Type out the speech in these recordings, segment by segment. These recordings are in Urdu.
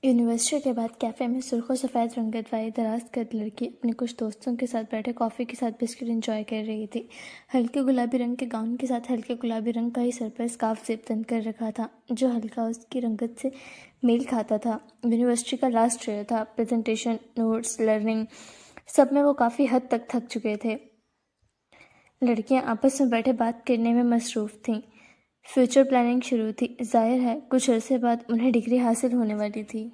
یونیورسٹی کے بعد کیفے میں سرخ و سفید رنگت والی دراز قد لڑکی اپنے کچھ دوستوں کے ساتھ بیٹھے کافی کے ساتھ بسکٹ انجوائے کر رہی تھی۔ ہلکے گلابی رنگ کے گاؤن کے ساتھ ہلکے گلابی رنگ کا ہی سر پر اسکارف زپ تن کر رکھا تھا، جو ہلکا اس کی رنگت سے میل کھاتا تھا۔ یونیورسٹی کا لاسٹ ایئر تھا، پریزنٹیشن، نوٹس، لرننگ، سب میں وہ کافی حد تک تھک چکے تھے۔ لڑکیاں آپس میں بیٹھے بات کرنے میں مصروف تھیں۔ فیوچر پلاننگ شروع تھی، ظاہر ہے کچھ عرصے بعد انہیں ڈگری حاصل ہونے والی تھی۔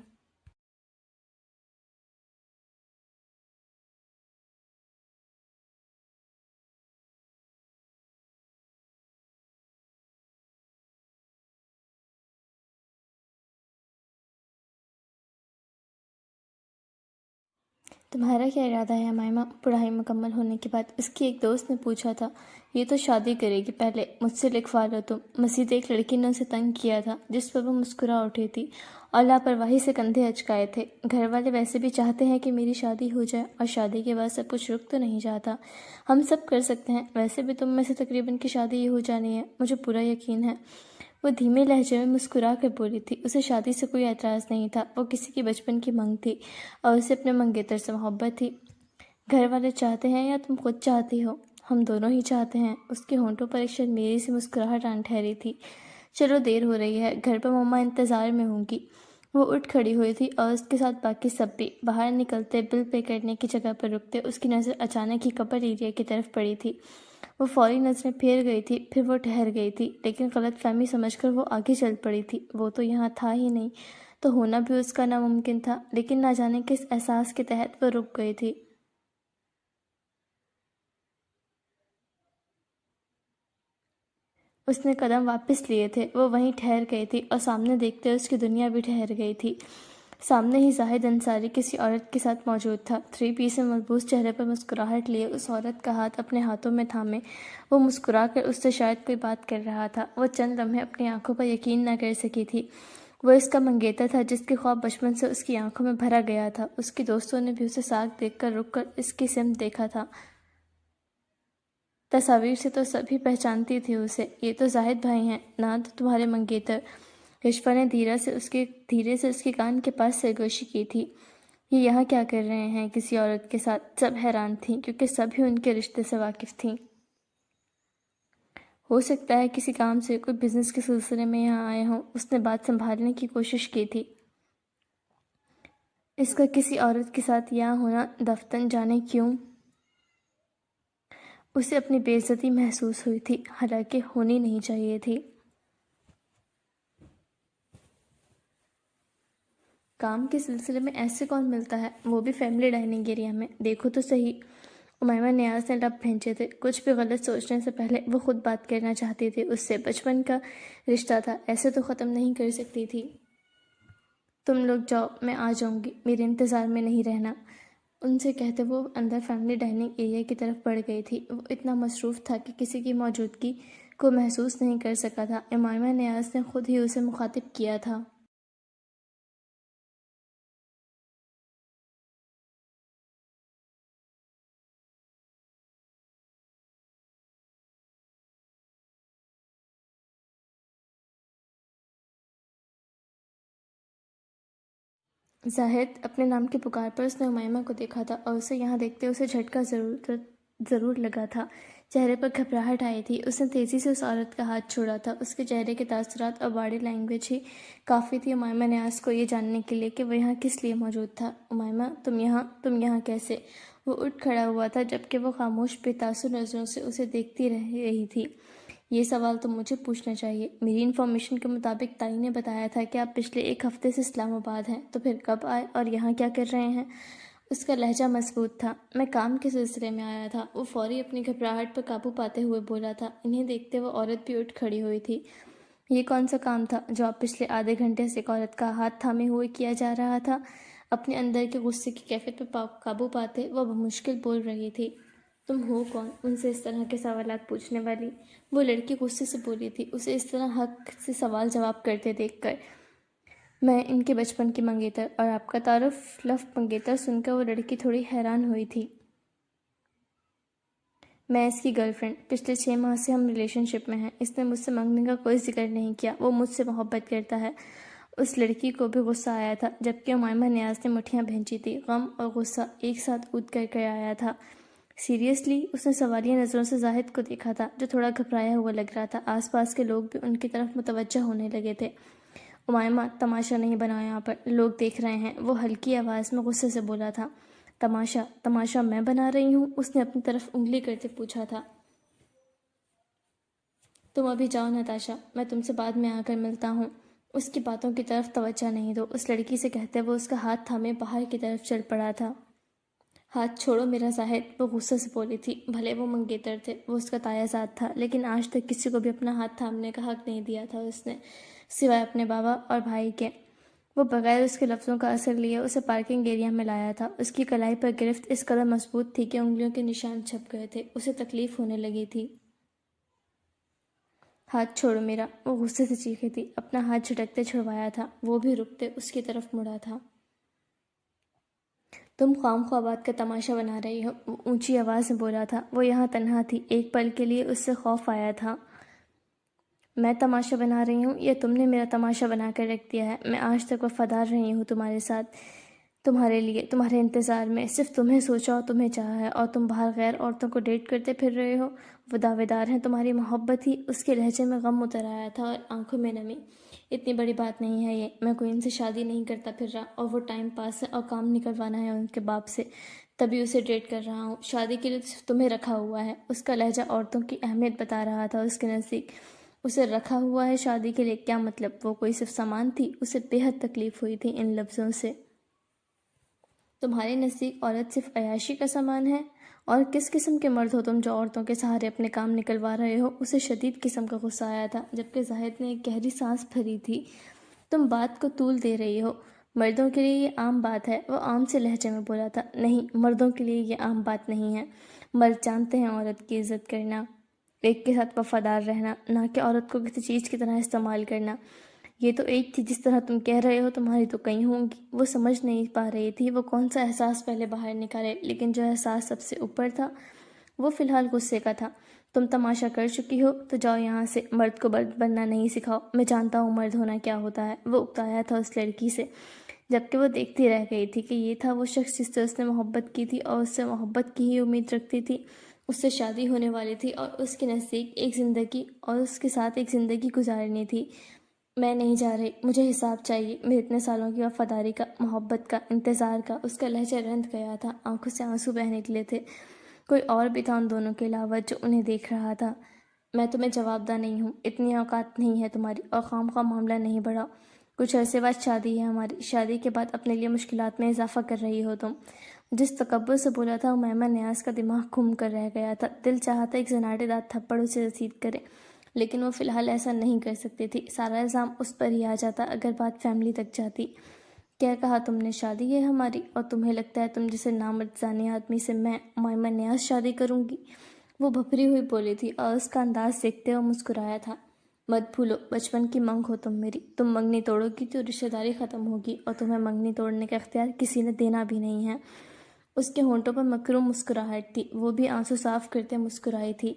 تمہارا کیا ارادہ ہے امائمہ؟ پڑھائی مکمل ہونے کے بعد اس کی ایک دوست نے پوچھا تھا۔ یہ تو شادی کرے گی، پہلے مجھ سے لکھوا لو تم۔ مزید ایک لڑکی نے اسے تنگ کیا تھا، جس پر وہ مسکرا اٹھی تھی اور لاپرواہی سے کندھے اچکائے تھے۔ گھر والے ویسے بھی چاہتے ہیں کہ میری شادی ہو جائے، اور شادی کے بعد سب کچھ رک تو نہیں جاتا۔ ہم سب کر سکتے ہیں، ویسے بھی تم میں سے تقریباً کی شادی ہی ہو جانی ہے، مجھے پورا یقین ہے۔ وہ دھیمے لہجے میں مسکرا کر بولی تھی۔ اسے شادی سے کوئی اعتراض نہیں تھا، وہ کسی کی بچپن کی منگ تھی اور اسے اپنے منگیتر سے محبت تھی۔ گھر والے چاہتے ہیں یا تم خود چاہتی ہو؟ ہم دونوں ہی چاہتے ہیں۔ اس کے ہونٹوں پر ایک شرمیلی سی مسکراہٹ آن ٹھہری تھی۔ چلو دیر ہو رہی ہے، گھر پر مما انتظار میں ہوں گی۔ وہ اٹھ کھڑی ہوئی تھی اور اس کے ساتھ باقی سب بھی۔ باہر نکلتے بل پے کرنے کی جگہ پر رکتے اس کی نظر اچانک ہی کپل ایریا کی طرف پڑی تھی۔ وہ فوری نظریں پھیر گئی تھی، پھر وہ ٹھہر گئی تھی، لیکن غلط فہمی سمجھ کر وہ آگے چل پڑی تھی۔ وہ تو یہاں تھا ہی نہیں، تو ہونا بھی اس کا ناممکن تھا، لیکن نہ جانے کس احساس کے تحت وہ رک گئی تھی۔ اس نے قدم واپس لیے تھے، وہ وہیں ٹھہر گئی تھی اور سامنے دیکھتے اس کی دنیا بھی ٹھہر گئی تھی۔ سامنے ہی زاہد انصاری کسی عورت کے ساتھ موجود تھا۔ 3 پیس میں ملبوس چہرے پر مسکراہٹ لیے اس عورت کا ہاتھ اپنے ہاتھوں میں تھامے وہ مسکرا کر اس سے شاید کوئی بات کر رہا تھا۔ وہ چند لمحے اپنی آنکھوں پر یقین نہ کر سکی تھی۔ وہ اس کا منگیتر تھا جس کے خواب بچپن سے اس کی آنکھوں میں بھرا گیا تھا۔ اس کے دوستوں نے بھی اسے ساتھ دیکھ کر رک کر اس کی سمت دیکھا تھا۔ تصاویر سے تو سبھی پہچانتی تھی اسے۔ یہ تو زاہد بھائی ہیں، نہ تو تمہارے منگیتر۔ کشفا نے دھیرے سے اس کے کان کے پاس سرگوشی کی تھی۔ یہ یہاں کیا کر رہے ہیں کسی عورت کے ساتھ؟ سب حیران تھیں، کیونکہ سب ہی ان کے رشتے سے واقف تھیں۔ ہو سکتا ہے کسی کام سے، کوئی بزنس کے سلسلے میں یہاں آئے ہوں۔ اس نے بات سنبھالنے کی کوشش کی تھی۔ اس کا کسی عورت کے ساتھ یہاں ہونا دفتن جانے کیوں؟ اسے اپنی بے عزتی محسوس ہوئی تھی، حالانکہ ہونی نہیں چاہیے تھی۔ کام کے سلسلے میں ایسے کون ملتا ہے، وہ بھی فیملی ڈائننگ ایریا میں؟ دیکھو تو صحیح۔ امائمہ نیاز نے لب بھینچے تھے۔ کچھ بھی غلط سوچنے سے پہلے وہ خود بات کرنا چاہتی تھی۔ اس سے بچپن کا رشتہ تھا، ایسے تو ختم نہیں کر سکتی تھی۔ تم لوگ جاؤ، میں آ جاؤں گی، میرے انتظار میں نہیں رہنا۔ ان سے کہتے وہ اندر فیملی ڈائننگ ایریا کی طرف بڑھ گئی تھی۔ وہ اتنا مصروف تھا کہ کسی کی موجودگی کو محسوس نہیں کر سکا تھا۔ امائمہ نیاز نے خود ہی اسے مخاطب کیا تھا۔ زاہد اپنے نام کی پکار پر اس نے امائمہ کو دیکھا تھا، اور اسے یہاں دیکھتے اسے جھٹکا ضرور لگا تھا۔ چہرے پر گھبراہٹ آئی تھی۔ اس نے تیزی سے اس عورت کا ہاتھ چھوڑا تھا۔ اس کے چہرے کے تاثرات اور باڈی لینگویج ہی کافی تھی امائمہ نیاز کو یہ جاننے کے لیے کہ وہ یہاں کس لیے موجود تھا۔ امائمہ، تم یہاں کیسے؟ وہ اٹھ کھڑا ہوا تھا، جبکہ وہ خاموش بے تاثر نظروں سے اسے دیکھتی رہی تھی۔ یہ سوال تو مجھے پوچھنا چاہیے۔ میری انفارمیشن کے مطابق تائی نے بتایا تھا کہ آپ پچھلے 1 ہفتے سے اسلام آباد ہیں، تو پھر کب آئے اور یہاں کیا کر رہے ہیں؟ اس کا لہجہ مضبوط تھا۔ میں کام کے سلسلے میں آیا تھا، وہ فوری اپنی گھبراہٹ پر قابو پاتے ہوئے بولا تھا۔ انہیں دیکھتے وہ عورت بھی اٹھ کھڑی ہوئی تھی۔ یہ کون سا کام تھا جو آپ پچھلے آدھے گھنٹے سے ایک عورت کا ہاتھ تھامے ہوئے کیا جا رہا تھا؟ اپنے اندر کے غصے کی کیفیت پر قابو پاتے وہ بمشکل بول رہی تھی۔ تم ہو کون ان سے اس طرح کے سوالات پوچھنے والی؟ وہ لڑکی غصے سے بولی تھی، اسے اس طرح حق سے سوال جواب کرتے دیکھ کر۔ میں ان کے بچپن کی منگیتر، اور آپ کا تعارف لفظ منگیتر سن کر وہ لڑکی تھوڑی حیران ہوئی تھی۔ میں اس کی گرل فرینڈ، پچھلے 6 ماہ سے ہم ریلیشن شپ میں ہیں۔ اس نے مجھ سے منگنے کا کوئی ذکر نہیں کیا۔ وہ مجھ سے محبت کرتا ہے۔ اس لڑکی کو بھی غصہ آیا تھا، جبکہ امائمہ نیاز نے مٹھیاں بھینچی تھی۔ غم اور غصہ ایک ساتھ اود کر آیا تھا۔ سیریسلی، اس نے سوالیہ نظروں سے زاہد کو دیکھا تھا، جو تھوڑا گھبرایا ہوا لگ رہا تھا۔ آس پاس کے لوگ بھی ان کی طرف متوجہ ہونے لگے تھے۔ امائمہ، تماشا نہیں بناؤ یہاں پر، لوگ دیکھ رہے ہیں، وہ ہلکی آواز میں غصے سے بولا تھا۔ تماشا میں بنا رہی ہوں؟ اس نے اپنی طرف انگلی کرتے پوچھا تھا۔ تم ابھی جاؤ نتاشا، میں تم سے بعد میں آ کر ملتا ہوں۔ اس کی باتوں کی طرف توجہ نہیں دو، اس لڑکی سے کہتے وہ اس کا ہاتھ تھامے باہر کی طرف چل پڑا تھا۔ ہاتھ چھوڑو میرا زاہد، وہ غصے سے بولی تھی۔ بھلے وہ منگیتر تھے، وہ اس کا تایا زاد تھا، لیکن آج تک کسی کو بھی اپنا ہاتھ تھامنے کا حق نہیں دیا تھا اس نے، سوائے اپنے بابا اور بھائی کے۔ وہ بغیر اس کے لفظوں کا اثر لیے اسے پارکنگ ایریا میں لایا تھا۔ اس کی کلائی پر گرفت اس قدر مضبوط تھی کہ انگلیوں کے نشان چھپ گئے تھے، اسے تکلیف ہونے لگی تھی۔ ہاتھ چھوڑو میرا، وہ غصے سے چیخی تھی۔ اپنا ہاتھ جھٹکتے چھڑوایا تھا، وہ بھی رکتے اس کی طرف مڑا تھا۔ تم خام خواہ بات کا تماشا بنا رہی ہو، وہ اونچی آواز میں بولا تھا۔ وہ یہاں تنہا تھی، ایک پل کے لیے اس سے خوف آیا تھا۔ میں تماشا بنا رہی ہوں یا تم نے میرا تماشا بنا کر رکھ دیا ہے؟ میں آج تک وفادار رہی ہوں تمہارے ساتھ، تمہارے لیے، تمہارے انتظار میں، صرف تمہیں سوچا اور تمہیں چاہا ہے، اور تم باہر غیر عورتوں کو ڈیٹ کرتے پھر رہے ہو۔ وہ دعویدار ہیں تمہاری محبت ہی۔ اس کے لہجے میں غم اتر آیا تھا اور آنکھوں میں نمی۔ اتنی بڑی بات نہیں ہے یہ، میں کوئی ان سے شادی نہیں کرتا پھر رہا، اور وہ ٹائم پاس ہے اور کام نکلوانا ہے ان کے باپ سے، تبھی اسے ڈیٹ کر رہا ہوں۔ شادی کے لیے تو صرف تمہیں رکھا ہوا ہے۔ اس کا لہجہ عورتوں کی اہمیت بتا رہا تھا اس کے نزدیک۔ اسے رکھا ہوا ہے شادی کے لیے، کیا مطلب؟ وہ کوئی صرف سامان تھی؟ اسے بے حد تکلیف ہوئی تھی ان لفظوں سے۔ تمہارے نزدیک عورت صرف عیاشی کا سامان ہے؟ اور کس قسم کے مرد ہو تم جو عورتوں کے سہارے اپنے کام نکلوا رہے ہو؟ اسے شدید قسم کا غصہ آیا تھا، جبکہ زاہد نے ایک گہری سانس بھری تھی۔ تم بات کو طول دے رہی ہو، مردوں کے لیے یہ عام بات ہے، وہ عام سے لہجے میں بولا تھا۔ نہیں، مردوں کے لیے یہ عام بات نہیں ہے۔ مرد جانتے ہیں عورت کی عزت کرنا، ایک کے ساتھ وفادار رہنا، نہ کہ عورت کو کسی چیز کی طرح استعمال کرنا۔ یہ تو ایک تھی جس طرح تم کہہ رہے ہو، تمہاری تو کئی ہوں گی۔ وہ سمجھ نہیں پا رہی تھی وہ کون سا احساس پہلے باہر نکالے، لیکن جو احساس سب سے اوپر تھا وہ فی الحال غصے کا تھا۔ تم تماشا کر چکی ہو تو جاؤ یہاں سے، مرد کو مرد بننا نہیں سکھاؤ۔ میں جانتا ہوں مرد ہونا کیا ہوتا ہے، وہ اکتایا تھا اس لڑکی سے، جبکہ وہ دیکھتی رہ گئی تھی کہ یہ تھا وہ شخص جس سے اس نے محبت کی تھی اور اس سے محبت کی ہی امید رکھتی تھی۔ اس سے شادی ہونے والی تھی اور اس کے نزدیک ایک زندگی، اور اس کے ساتھ ایک زندگی گزارنی تھی۔ میں نہیں جا رہی، مجھے حساب چاہیے میرے اتنے سالوں کی وفاداری کا، محبت کا، انتظار کا۔ اس کا لہجہ رند گیا تھا، آنکھوں سے آنسو بہہ نکلے تھے۔ کوئی اور بھی تھا ان دونوں کے علاوہ جو انہیں دیکھ رہا تھا۔ میں تمہیں جواب دہ نہیں ہوں، اتنی اوقات نہیں ہے تمہاری، اور خام خواہ معاملہ نہیں بڑھاؤ۔ کچھ عرصے بعد شادی ہے ہماری، شادی کے بعد اپنے لیے مشکلات میں اضافہ کر رہی ہو تم۔ جس تکبر سے بولا تھا امائمہ نیاز کا دماغ گھوم کر رہ گیا تھا۔ دل چاہا تھا ایک زناٹے دار تھپڑ اسے رسید کرے، لیکن وہ فی الحال ایسا نہیں کر سکتی تھی۔ سارا الزام اس پر ہی آ جاتا اگر بات فیملی تک جاتی۔ کیا کہا تم نے؟ شادی ہے ہماری، اور تمہیں لگتا ہے تم جسے نامرد زانی آدمی سے میں، امائمہ نیاز، شادی کروں گی؟ وہ بھپری ہوئی بولی تھی اور اس کا انداز دیکھتے ہوئے مسکرایا تھا۔ مت بھولو، بچپن کی منگ ہو تم میری، تم منگنی توڑو گی تو رشتہ داری ختم ہوگی، اور تمہیں منگنی توڑنے کا اختیار کسی نے دینا بھی نہیں ہے۔ اس کے ہونٹوں پر مکروم مسکراہٹ تھی، وہ بھی آنسو صاف کرتے مسکرائی تھی۔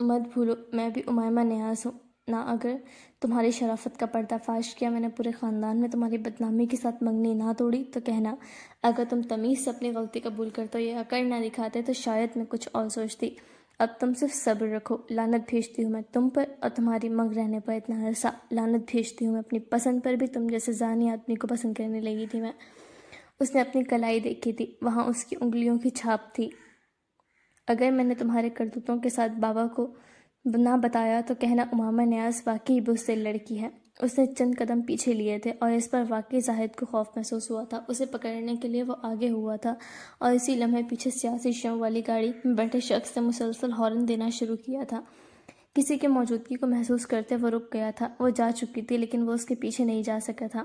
مت بھولو، میں بھی امائمہ نیاز ہوں نہ، اگر تمہاری شرافت کا پردہ فاش کیا میں نے پورے خاندان میں تمہاری بدنامی کے ساتھ منگنی نہ توڑی تو کہنا۔ اگر تم تمیز سے اپنی غلطی قبول کرتے یا کر نہ دکھاتے تو شاید میں کچھ اور سوچتی۔ اب تم صرف صبر رکھو۔ لعنت بھیجتی ہوں میں تم پر اور تمہاری منگ رہنے پر اتنا عرصہ۔ لعنت بھیجتی ہوں میں اپنی پسند پر بھی، تم جیسے زانی آدمی کو پسند کرنے لگی تھی میں۔ اس نے اپنی کلائی دیکھی تھی، وہاں اس کی انگلیوں کی چھاپ تھی۔ اگر میں نے تمہارے کرتوتوں کے ساتھ بابا کو نہ بتایا تو کہنا امائمہ نیاز واقعی بزدل لڑکی ہے۔ اس نے چند قدم پیچھے لیے تھے اور اس پر واقعی زاہد کو خوف محسوس ہوا تھا۔ اسے پکڑنے کے لیے وہ آگے ہوا تھا اور اسی لمحے پیچھے سیاسی شیوں والی گاڑی میں بیٹھے شخص نے مسلسل ہارن دینا شروع کیا تھا۔ کسی کی موجودگی کو محسوس کرتے وہ رک گیا تھا۔ وہ جا چکی تھی لیکن وہ اس کے پیچھے نہیں جا سکا تھا،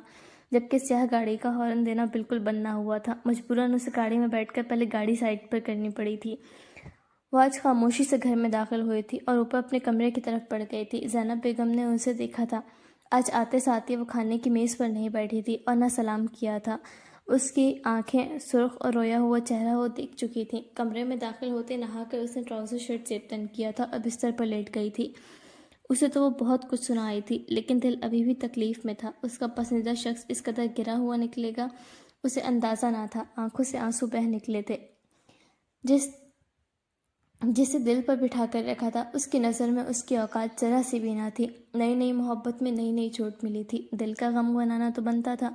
جبکہ سیاہ گاڑی کا ہارن دینا بالکل بند نہ ہوا تھا۔ مجبوراً اسے گاڑی میں بیٹھ کر پہلے گاڑی سائڈ پر کرنی پڑی تھی۔ وہ آج خاموشی سے گھر میں داخل ہوئی تھی اور اوپر اپنے کمرے کی طرف بڑھ گئی تھی۔ زینب بیگم نے اسے دیکھا تھا۔ آج آتے ساتھ ہی وہ کھانے کی میز پر نہیں بیٹھی تھی اور نہ سلام کیا تھا۔ اس کی آنکھیں سرخ اور رویا ہوا چہرہ وہ دیکھ چکی تھیں۔ کمرے میں داخل ہوتے نہا کر اس نے ٹراؤزر شرٹ زیب تن کیا تھا اور بستر پر لیٹ گئی تھی۔ اسے تو وہ بہت کچھ سنائی تھی، لیکن دل ابھی بھی تکلیف میں تھا۔ اس کا پسندیدہ شخص اس قدر گرا ہوا نکلے گا، اسے اندازہ نہ تھا۔ آنکھوں سے آنسو بہہ نکلے تھے۔ جس جسے دل پر بٹھا کر رکھا تھا، اس کی نظر میں اس کی اوقات ذرا سی بھی نہ تھی۔ نئی نئی محبت میں نئی نئی چوٹ ملی تھی، دل کا غم بنانا تو بنتا تھا۔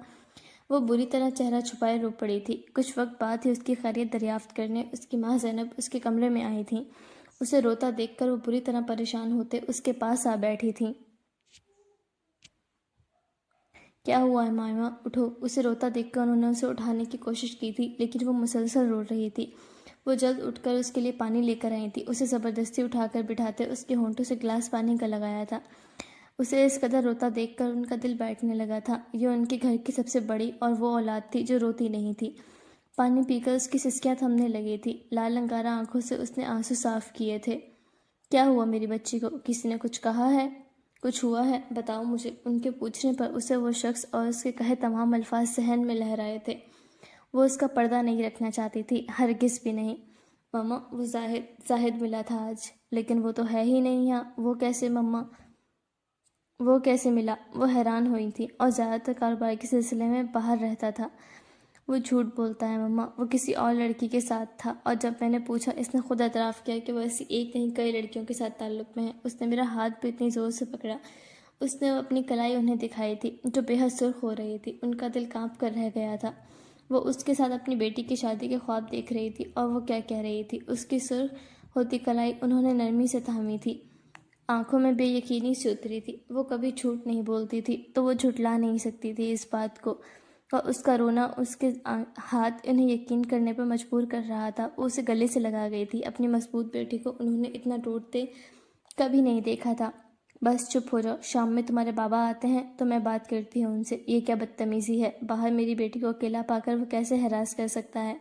وہ بری طرح چہرہ چھپائے رو پڑی تھی۔ کچھ وقت بعد ہی اس کی خیریت دریافت کرنے اس کی ماں زینب اس کے کمرے میں آئی تھیں۔ اسے روتا دیکھ کر وہ بری طرح پریشان ہوتے اس کے پاس آ بیٹھی تھیں۔ کیا ہوا ہے مائمہ، اٹھو۔ اسے روتا دیکھ کر انہوں نے اسے اٹھانے کی کوشش کی تھی، لیکن وہ مسلسل رو رہی تھی۔ وہ جلد اٹھ کر اس کے لیے پانی لے کر آئی تھی۔ اسے زبردستی اٹھا کر بٹھاتے اس کے ہونٹوں سے گلاس پانی کا لگایا تھا۔ اسے اس قدر روتا دیکھ کر ان کا دل بیٹھنے لگا تھا۔ یہ ان کے گھر کی سب سے بڑی اور وہ اولاد تھی جو روتی نہیں تھی۔ پانی پی کر اس کی سسکیاں تھمنے لگی تھی۔ لال انگارہ آنکھوں سے اس نے آنسو صاف کیے تھے۔ کیا ہوا میری بچی کو؟ کسی نے کچھ کہا ہے؟ کچھ ہوا ہے؟ بتاؤ مجھے۔ ان کے پوچھنے پر اسے وہ شخص اور اس کے کہے تمام الفاظ ذہن میں لہرائے تھے۔ وہ اس کا پردہ نہیں رکھنا چاہتی تھی، ہرگز بھی نہیں۔ مما، وہ زاہد ملا تھا آج، لیکن وہ تو ہے ہی نہیں یہاں۔ وہ کیسے مما؟ وہ کیسے ملا؟ وہ حیران ہوئی تھی، اور زیادہ تر کاروبار کے سلسلے میں باہر رہتا تھا۔ وہ جھوٹ بولتا ہے مما، وہ کسی اور لڑکی کے ساتھ تھا، اور جب میں نے پوچھا اس نے خود اعتراف کیا کہ وہ ایسی ایک نہیں کئی لڑکیوں کے ساتھ تعلق میں ہے۔ اس نے میرا ہاتھ بھی اتنی زور سے پکڑا۔ اس نے اپنی کلائی انہیں دکھائی تھی جو بے حد سرخ ہو رہی تھی۔ ان کا دل کانپ کر رہ گیا تھا۔ وہ اس کے ساتھ اپنی بیٹی کی شادی کے خواب دیکھ رہی تھی، اور وہ کیا کہہ رہی تھی۔ اس کی سرخ ہوتی کلائی انہوں نے نرمی سے تھامی تھی، آنکھوں میں بے یقینی سے اتری تھی۔ وہ کبھی جھوٹ نہیں بولتی تھی، تو وہ جھٹلا نہیں سکتی تھی اس بات کو، اور اس کا رونا اس کے ہاتھ انہیں یقین کرنے پر مجبور کر رہا تھا۔ وہ اسے گلے سے لگا گئی تھی۔ اپنی مضبوط بیٹی کو انہوں نے اتنا ٹوٹتے کبھی نہیں دیکھا تھا۔ بس چپ ہو جاؤ، شام میں تمہارے بابا آتے ہیں تو میں بات کرتی ہوں ان سے۔ یہ کیا بدتمیزی ہے؟ باہر میری بیٹی کو اکیلا پا کر وہ کیسے ہراس کر سکتا ہے؟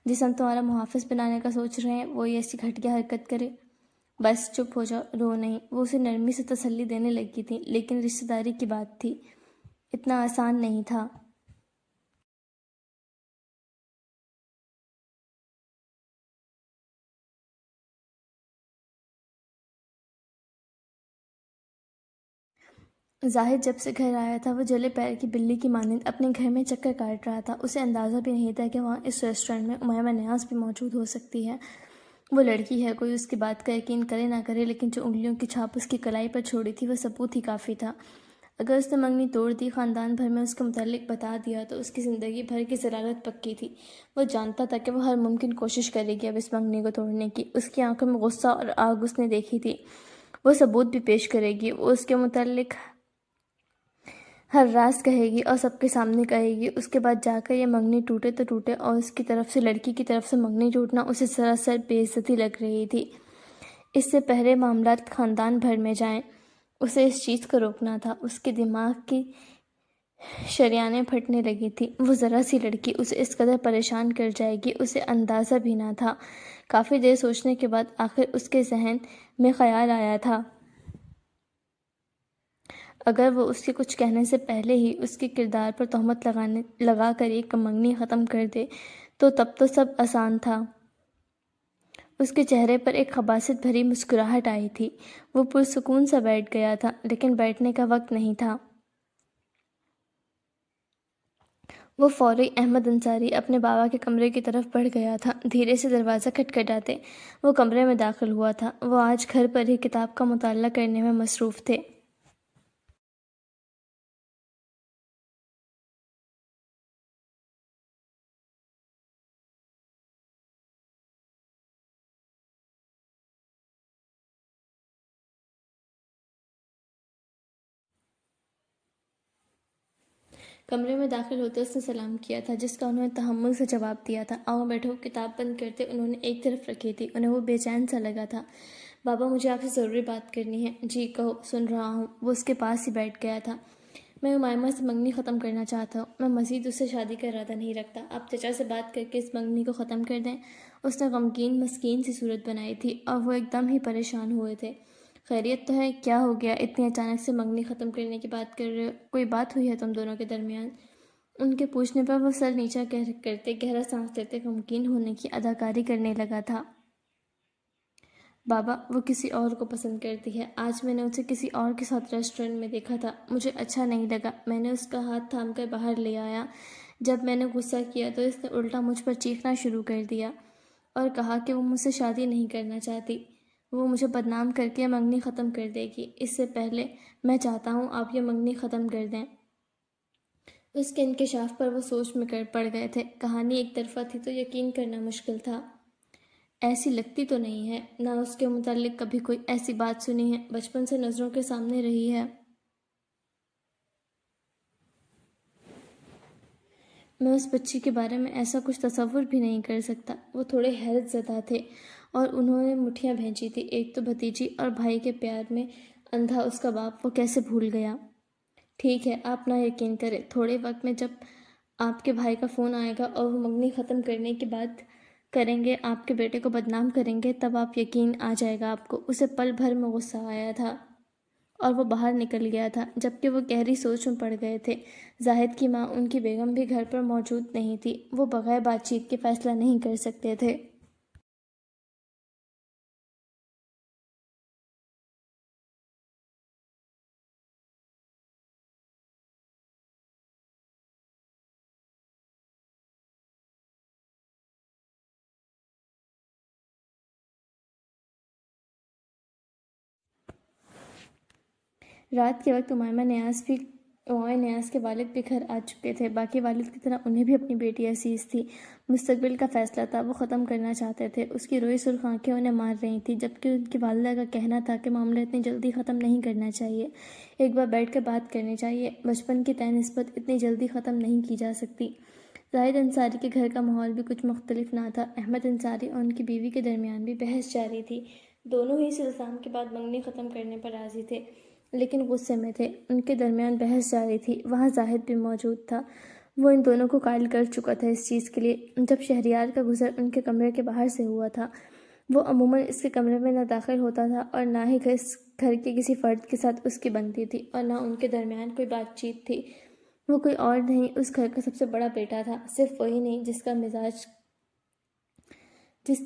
جس ہم تمہارا محافظ بنانے کا سوچ رہے ہیں وہی ایسی گھٹیا حرکت کرے؟ بس چپ ہو جاؤ، رو نہیں۔ وہ اسے نرمی سے تسلی دینے لگی تھی، لیکن رشتہ داری کی بات تھی، اتنا آسان نہیں تھا۔ زاہد جب سے گھر آیا تھا وہ جلے پیر کی بلی کی مانند اپنے گھر میں چکر کاٹ رہا تھا۔ اسے اندازہ بھی نہیں تھا کہ وہاں اس ریسٹورینٹ میں امیمہ نیاز بھی موجود ہو سکتی ہے۔ وہ لڑکی ہے، کوئی اس کی بات کا یقین کرے نہ کرے، لیکن جو انگلیوں کی چھاپ اس کی کلائی پر چھوڑی تھی وہ ثبوت ہی کافی تھا۔ اگر اس نے منگنی توڑ دی، خاندان بھر میں اس کے متعلق بتا دیا، تو اس کی زندگی بھر کی ضرارت پکی تھی۔ وہ جانتا تھا کہ وہ ہر ممکن کوشش کرے گی اب اس منگنی کو توڑنے کی۔ اس کی آنکھوں میں غصہ اور آگ اس نے دیکھی تھی۔ وہ ثبوت بھی پیش کرے گی، وہ اس کے متعلق ہر راز کہے گی اور سب کے سامنے کہے گی۔ اس کے بعد جا کر یہ منگنی ٹوٹے تو ٹوٹے، اور اس کی طرف سے، لڑکی کی طرف سے منگنی ٹوٹنا اسے سراسر بے عزتی لگ رہی تھی۔ اس سے پہلے معاملات خاندان بھر میں جائیں، اسے اس چیز کو روکنا تھا۔ اس کے دماغ کی شریانیں پھٹنے لگی تھی۔ وہ ذرا سی لڑکی اسے اس قدر پریشان کر جائے گی، اسے اندازہ بھی نہ تھا۔ کافی دیر سوچنے کے بعد آخر اس کے ذہن میں خیال آیا تھا، اگر وہ اس کے کچھ کہنے سے پہلے ہی اس کے کردار پر تہمت لگا کر ایک منگنی ختم کر دے تو تب تو سب آسان تھا۔ اس کے چہرے پر ایک خباثت بھری مسکراہٹ آئی تھی۔ وہ پرسکون سا بیٹھ گیا تھا، لیکن بیٹھنے کا وقت نہیں تھا۔ وہ فوری احمد انصاری اپنے بابا کے کمرے کی طرف بڑھ گیا تھا۔ دھیرے سے دروازہ کھٹکھٹاتے وہ کمرے میں داخل ہوا تھا۔ وہ آج گھر پر ہی کتاب کا مطالعہ کرنے میں مصروف تھے۔ کمرے میں داخل ہوتے اس نے سلام کیا تھا، جس کا انہوں نے تحمل سے جواب دیا تھا۔ آؤ بیٹھو۔ کتاب بند کرتے انہوں نے ایک طرف رکھی تھی۔ انہیں وہ بے چین سا لگا تھا۔ بابا، مجھے آپ سے ضروری بات کرنی ہے۔ جی کہو، سن رہا ہوں۔ وہ اس کے پاس ہی بیٹھ گیا تھا۔ میں امیمہ سے منگنی ختم کرنا چاہتا ہوں۔ میں مزید اس سے شادی کا ارادہ نہیں رکھتا۔ آپ چچا سے بات کر کے اس منگنی کو ختم کر دیں۔ اس نے غمگین مسکین سی صورت بنائی تھی، اور وہ ایک دم ہی پریشان ہوئے تھے۔ خیریت تو ہے؟ کیا ہو گیا؟ اتنی اچانک سے منگنی ختم کرنے کی بات کر رہے ہو؟ کوئی بات ہوئی ہے تم دونوں کے درمیان؟ ان کے پوچھنے پر وہ سر نیچا کرتے گہرا سانس لیتے غمگین ہونے کی اداکاری کرنے لگا تھا۔ بابا وہ کسی اور کو پسند کرتی ہے، آج میں نے اسے کسی اور کے ساتھ ریسٹورنٹ میں دیکھا تھا، مجھے اچھا نہیں لگا، میں نے اس کا ہاتھ تھام کر باہر لے آیا۔ جب میں نے غصہ کیا تو اس نے الٹا مجھ پر چیخنا شروع کر دیا اور کہا کہ وہ مجھ سے شادی نہیں کرنا چاہتی، وہ مجھے بدنام کر کے منگنی ختم کر دے گی۔ اس سے پہلے میں چاہتا ہوں آپ یہ منگنی ختم کر دیں۔ اس کے انکشاف پر وہ سوچ میں پڑ گئے تھے۔ کہانی ایک طرفہ تھی تو یقین کرنا مشکل تھا۔ ایسی لگتی تو نہیں ہے، نہ اس کے متعلق کبھی کوئی ایسی بات سنی ہے، بچپن سے نظروں کے سامنے رہی ہے۔ میں اس بچی کے بارے میں ایسا کچھ تصور بھی نہیں کر سکتا۔ وہ تھوڑے حیرت زدہ تھے اور انہوں نے مٹھیاں بھینچی تھی، ایک تو بھتیجی اور بھائی کے پیار میں اندھا اس کا باپ وہ کیسے بھول گیا۔ ٹھیک ہے، آپ نہ یقین کریں، تھوڑے وقت میں جب آپ کے بھائی کا فون آئے گا اور وہ منگنی ختم کرنے کی بات کریں گے، آپ کے بیٹے کو بدنام کریں گے، تب آپ یقین آ جائے گا آپ کو۔ اسے پل بھر میں غصہ آیا تھا اور وہ باہر نکل گیا تھا، جبکہ وہ گہری سوچ میں پڑ گئے تھے۔ زاہد کی ماں، ان کی بیگم بھی گھر پر موجود نہیں تھی، وہ بغیر بات چیت کے فیصلہ نہیں کر سکتے تھے۔ رات کے وقت عمائے نیاز کے والد بھی گھر آ چکے تھے۔ باقی والد کی طرح انہیں بھی اپنی بیٹی عزیز تھی۔ مستقبل کا فیصلہ تھا، وہ ختم کرنا چاہتے تھے۔ اس کی روئی سرخ آنکھیں انہیں مار رہی تھیں، جبکہ ان کی والدہ کا کہنا تھا کہ معاملہ اتنی جلدی ختم نہیں کرنا چاہیے، ایک بار بیٹھ کر بات کرنی چاہیے، بچپن کی طے نسبت اتنی جلدی ختم نہیں کی جا سکتی۔ زاہد انصاری کے گھر کا ماحول بھی کچھ مختلف نہ تھا۔ احمد انصاری اور ان کی بیوی کے درمیان بھی بحث جاری تھی۔ دونوں ہی اس الزام کے بعد منگنی ختم کرنے پر راضی تھے، لیکن غصے میں تھے۔ ان کے درمیان بحث جاری تھی، وہاں زاہد بھی موجود تھا۔ وہ ان دونوں کو قائل کر چکا تھا اس چیز کے لیے۔ جب شہریار کا گزر ان کے کمرے کے باہر سے ہوا تھا، وہ عموماً اس کے کمرے میں نہ داخل ہوتا تھا اور نہ ہی اس گھر کے کسی فرد کے ساتھ اس کی بنتی تھی، اور نہ ان کے درمیان کوئی بات چیت تھی۔ وہ کوئی اور نہیں، اس گھر کا سب سے بڑا بیٹا تھا، صرف وہی نہیں جس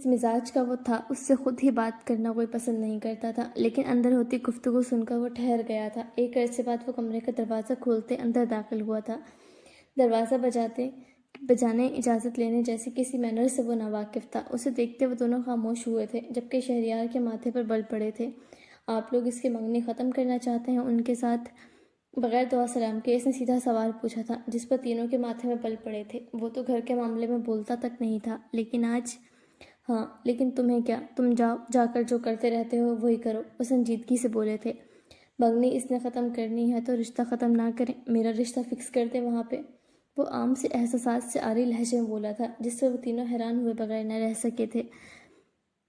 مزاج کا وہ تھا، اس سے خود ہی بات کرنا کوئی پسند نہیں کرتا تھا، لیکن اندر ہوتی گفتگو سن کر وہ ٹھہر گیا تھا۔ ایک عرصے بعد وہ کمرے کا دروازہ کھولتے اندر داخل ہوا تھا۔ دروازہ بجانے اجازت لینے جیسے کسی مینر سے وہ ناواقف تھا۔ اسے دیکھتے وہ دونوں خاموش ہوئے تھے، جبکہ شہریار کے ماتھے پر بل پڑے تھے۔ آپ لوگ اس کی منگنی ختم کرنا چاہتے ہیں ان کے ساتھ؟ بغیر دعا سلام کے اس نے سیدھا سوال پوچھا تھا، جس پر تینوں کے ماتھے میں بل پڑے تھے۔ وہ تو گھر کے معاملے میں بولتا تک نہیں تھا، لیکن آج… ہاں، لیکن تمہیں کیا؟ تم جا کر جو کرتے رہتے ہو وہی کرو، وہ سنجیدگی سے بولے تھے۔ منگنی اس نے ختم کرنی ہے تو رشتہ ختم نہ کریں، میرا رشتہ فکس کر دیں وہاں پہ۔ وہ عام سے احساسات سے عاری لہجے میں بولا تھا، جس سے وہ تینوں حیران ہوئے بغیر نہ رہ سکے تھے۔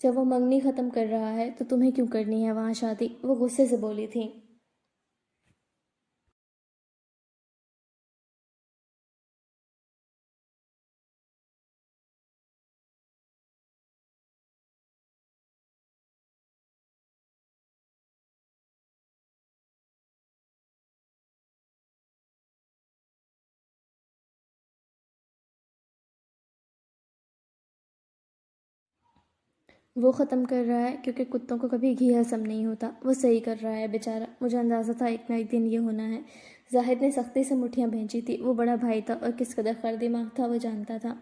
جب وہ منگنی ختم کر رہا ہے تو تمہیں کیوں کرنی ہے وہاں شادی؟ وہ غصے سے بولی تھی۔ وہ ختم کر رہا ہے کیونکہ کتوں کو کبھی گھی ہضم نہیں ہوتا۔ وہ صحیح کر رہا ہے بیچارہ، مجھے اندازہ تھا ایک نہ ایک دن یہ ہونا ہے۔ زاہد نے سختی سے مٹھیاں بھینچی تھی۔ وہ بڑا بھائی تھا اور کس قدر خر دماغ تھا وہ جانتا تھا۔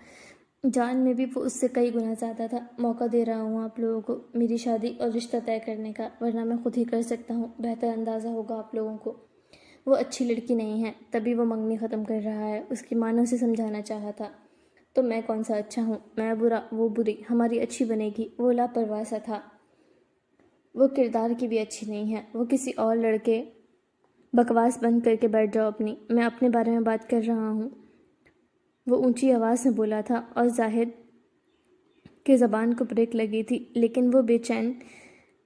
جان میں بھی وہ اس سے کئی گنا زیادہ تھا۔ موقع دے رہا ہوں آپ لوگوں کو میری شادی اور رشتہ طے کرنے کا، ورنہ میں خود ہی کر سکتا ہوں، بہتر اندازہ ہوگا آپ لوگوں کو۔ وہ اچھی لڑکی نہیں ہے، تبھی وہ منگنی ختم کر رہا ہے، اس کی ماں نے اسے سمجھانا چاہا تھا۔ تو میں کون سا اچھا ہوں؟ میں برا، وہ بری، ہماری اچھی بنے گی۔ وہ لاپرواہ سا تھا۔ وہ کردار کی بھی اچھی نہیں ہے۔ وہ کسی اور لڑکے… بکواس بند کر کے بیٹھ جاؤ اپنی، میں اپنے بارے میں بات کر رہا ہوں۔ وہ اونچی آواز میں بولا تھا اور زاہد کی زبان کو بریک لگی تھی، لیکن وہ بے چین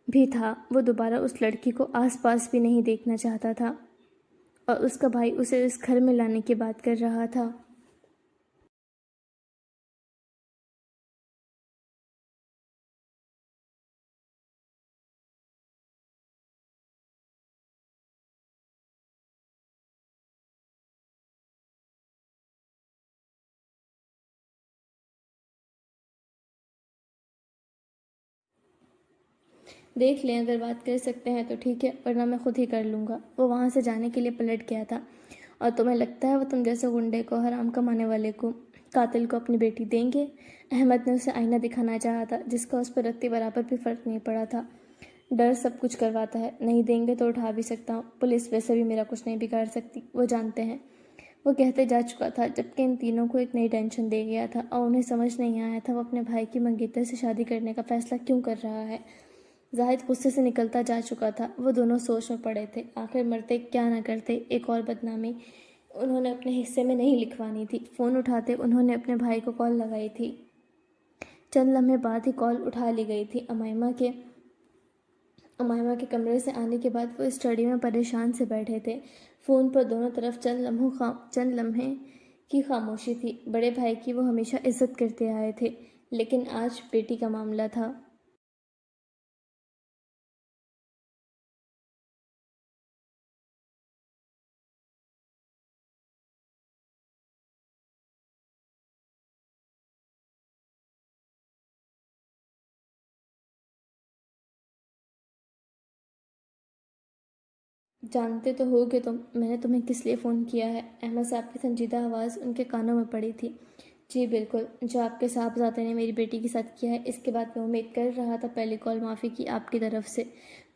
بھی تھا۔ وہ دوبارہ اس لڑکی کو آس پاس بھی نہیں دیکھنا چاہتا تھا، اور اس کا بھائی اسے اس گھر میں لانے کی بات کر رہا تھا۔ دیکھ لیں، اگر بات کر سکتے ہیں تو ٹھیک ہے، ورنہ میں خود ہی کر لوں گا۔ وہ وہاں سے جانے کے لیے پلٹ گیا تھا۔ اور تمہیں لگتا ہے وہ تم جیسے غنڈے کو، حرام کمانے والے کو، قاتل کو اپنی بیٹی دیں گے؟ احمد نے اسے آئینہ دکھانا چاہا تھا، جس کا اس پر رتی برابر بھی فرق نہیں پڑا تھا۔ ڈر سب کچھ کرواتا ہے، نہیں دیں گے تو اٹھا بھی سکتا ہوں، پولیس ویسے بھی میرا کچھ نہیں بگاڑ سکتی، وہ جانتے ہیں۔ وہ کہتے جا چکا تھا، جبکہ ان تینوں کو ایک نئی ٹینشن دے گیا تھا، اور انہیں سمجھ نہیں آیا تھا وہ اپنے بھائی کی منگیتر سے شادی کرنے کا فیصلہ کیوں کر رہا ہے۔ زاہد غصے سے نکلتا جا چکا تھا، وہ دونوں سوچ میں پڑے تھے، آخر مرتے کیا نہ کرتے۔ ایک اور بدنامی انہوں نے اپنے حصے میں نہیں لکھوانی تھی۔ فون اٹھاتے انہوں نے اپنے بھائی کو کال لگائی تھی۔ چند لمحے بعد ہی کال اٹھا لی گئی تھی۔ امائمہ کے کمرے سے آنے کے بعد وہ اسٹڈی میں پریشان سے بیٹھے تھے۔ فون پر دونوں طرف چند لمحے کی خاموشی تھی۔ بڑے بھائی کی وہ ہمیشہ عزت کرتے آئے تھے، لیکن آج بیٹی کا معاملہ تھا۔ جانتے تو ہو کہ میں نے تمہیں کس لیے فون کیا ہے؟ احمد صاحب کی سنجیدہ آواز ان کے کانوں میں پڑی تھی۔ جی بالکل، جو آپ کے صاحبزادے نے میری بیٹی کے ساتھ کیا ہے، اس کے بعد میں امید کر رہا تھا پہلی کال معافی کی آپ کی طرف سے۔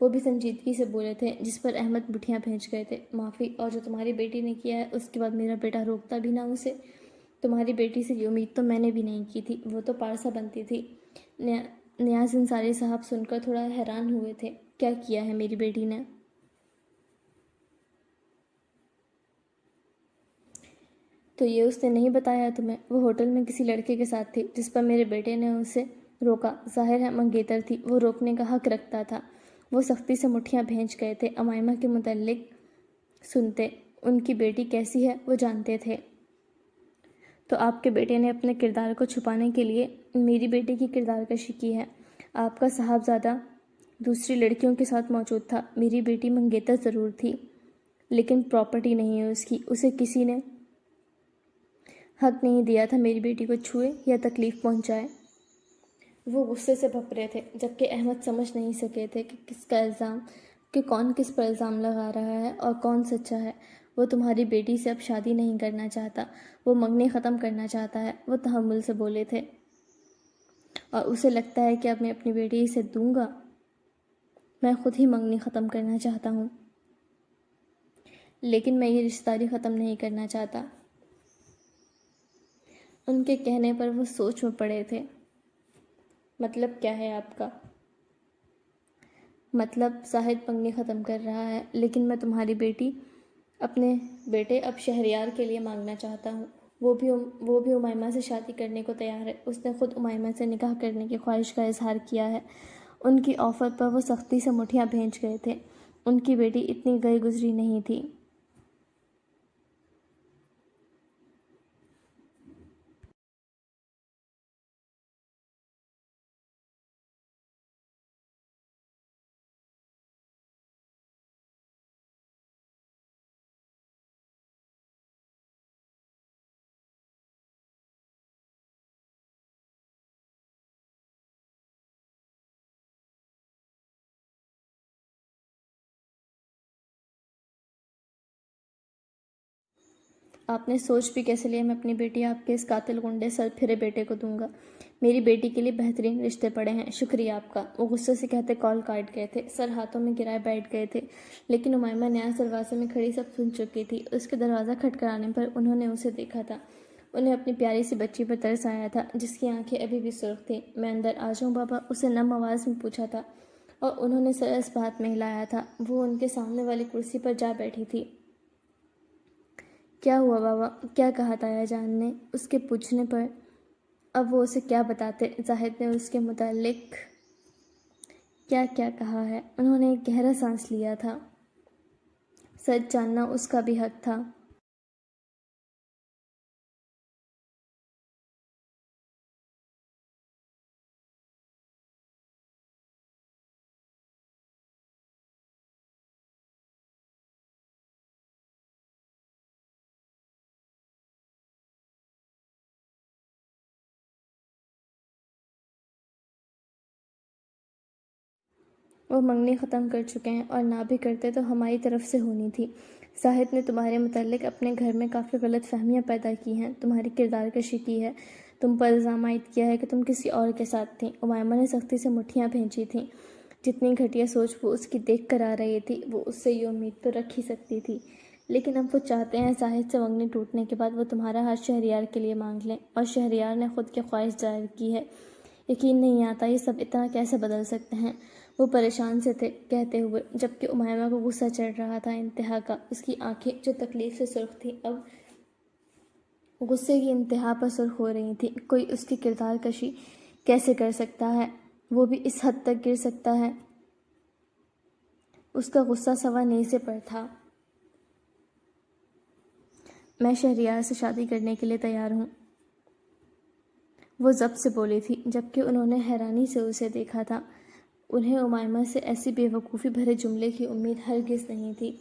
وہ بھی سنجیدگی سے بولے تھے، جس پر احمد مٹھیاں بھیج گئے تھے۔ معافی؟ اور جو تمہاری بیٹی نے کیا ہے اس کے بعد میرا بیٹا روکتا بھی نہ اسے؟ تمہاری بیٹی سے یہ امید تو میں نے بھی نہیں کی تھی، وہ تو پارسا بنتی تھی۔ نیاز انصاری صاحب سن کر تھوڑا حیران ہوئے تھے۔ کیا کیا ہے میری بیٹی نے؟ تو یہ اس نے نہیں بتایا تمہیں؟ وہ ہوٹل میں کسی لڑکے کے ساتھ تھی، جس پر میرے بیٹے نے اسے روکا۔ ظاہر ہے منگیتر تھی، وہ روکنے کا حق رکھتا تھا۔ وہ سختی سے مٹھیاں بھیج گئے تھے۔ امائمہ کے متعلق سنتے، ان کی بیٹی کیسی ہے وہ جانتے تھے۔ تو آپ کے بیٹے نے اپنے کردار کو چھپانے کے لیے میری بیٹی کی کردار کشی کی ہے۔ آپ کا صاحبزادہ دوسری لڑکیوں کے ساتھ موجود تھا۔ میری بیٹی منگیتر ضرور تھی، لیکن پراپرٹی نہیں ہے اس کی۔ اسے کسی نے حق نہیں دیا تھا میری بیٹی کو چھوئے یا تکلیف پہنچائے۔ وہ غصے سے بھپ رہے تھے، جبکہ احمد سمجھ نہیں سکے تھے کہ کون کس پر الزام لگا رہا ہے اور کون سچا ہے۔ وہ تمہاری بیٹی سے اب شادی نہیں کرنا چاہتا، وہ منگنی ختم کرنا چاہتا ہے، وہ تحمل سے بولے تھے۔ اور اسے لگتا ہے کہ اب میں اپنی بیٹی سے دوں گا؟ میں خود ہی منگنی ختم کرنا چاہتا ہوں، لیکن میں یہ رشتہ داری ختم نہیں کرنا چاہتا۔ ان کے کہنے پر وہ سوچ میں پڑے تھے۔ مطلب کیا ہے آپ کا؟ مطلب زاہد منگنی ختم کر رہا ہے، لیکن میں تمہاری بیٹی اپنے بیٹے اب شہریار کے لیے مانگنا چاہتا ہوں۔ وہ بھی امائمہ سے شادی کرنے کو تیار ہے۔ اس نے خود امائمہ سے نکاح کرنے کی خواہش کا اظہار کیا ہے۔ ان کی آفر پر وہ سختی سے مٹھیاں بھیج گئے تھے۔ ان کی بیٹی اتنی گئی گزری نہیں تھی۔ آپ نے سوچ بھی کیسے لیا میں اپنی بیٹی آپ کے اس قاتل غنڈے سر پھرے بیٹے کو دوں گا؟ میری بیٹی کے لیے بہترین رشتے پڑے ہیں، شکریہ آپ کا۔ وہ غصے سے کہتے کال کاٹ گئے تھے، سر ہاتھوں میں گرائے بیٹھ گئے تھے۔ لیکن امائمہ نیاز دروازے میں کھڑی سب سن چکی تھی۔ اس کے دروازہ کھٹکھٹانے پر انہوں نے اسے دیکھا تھا۔ انہیں اپنی پیاری سی بچی پر ترس آیا تھا، جس کی آنکھیں ابھی بھی سرخ تھیں۔ میں اندر آ جاؤں بابا؟ اسے نم آواز میں پوچھا تھا، اور انہوں نے سر اس بات میں ہلایا تھا۔ وہ ان کے سامنے والی کرسی پر جا بیٹھی تھی۔ کیا ہوا بابا؟ کیا کہا تایا جان نے؟ اس کے پوچھنے پر اب وہ اسے کیا بتاتے؟ زاہد نے اس کے متعلق کیا کیا کہا ہے؟ انہوں نے ایک گہرا سانس لیا تھا۔ سچ جاننا اس کا بھی حق تھا۔ وہ منگنی ختم کر چکے ہیں اور نہ بھی کرتے تو ہماری طرف سے ہونی تھی۔ زاہد نے تمہارے متعلق اپنے گھر میں کافی غلط فہمیاں پیدا کی ہیں، تمہاری کردار کشی کی ہے، تم پر الزام عائد کیا ہے کہ تم کسی اور کے ساتھ تھیں۔ امیمہ نے سختی سے مٹھیاں بھینچی تھیں۔ جتنی گھٹیا سوچ وہ اس کی دیکھ کر آ رہی تھی، وہ اس سے یہ امید تو رکھ ہی سکتی تھی، لیکن اب وہ چاہتے ہیں زاہد سے منگنی ٹوٹنے کے بعد وہ تمہارا ہاتھ شہریار کے لیے مانگ لیں، اور شہریار نے خود کی خواہش ظاہر کی ہے۔ یقین نہیں آتا یہ سب اتنا کیسے بدل سکتے ہیں۔ وہ پریشان سے تھے کہتے ہوئے، جبکہ امیمہ کو غصہ چڑھ رہا تھا انتہا کا۔ اس کی آنکھیں جو تکلیف سے سرخ تھیں اب غصے کی انتہا پر سرخ ہو رہی تھیں۔ کوئی اس کی کردار کشی کیسے کر سکتا ہے، وہ بھی اس حد تک گر سکتا ہے؟ اس کا غصہ سوا نیزے پر تھا۔ میں شہریار سے شادی کرنے کے لیے تیار ہوں، وہ ضبط سے بولی تھی، جبکہ انہوں نے حیرانی سے اسے دیکھا تھا۔ انہیں امیمہ سے ایسی بے وقوفی بھرے جملے کی امید ہرگز نہیں تھی۔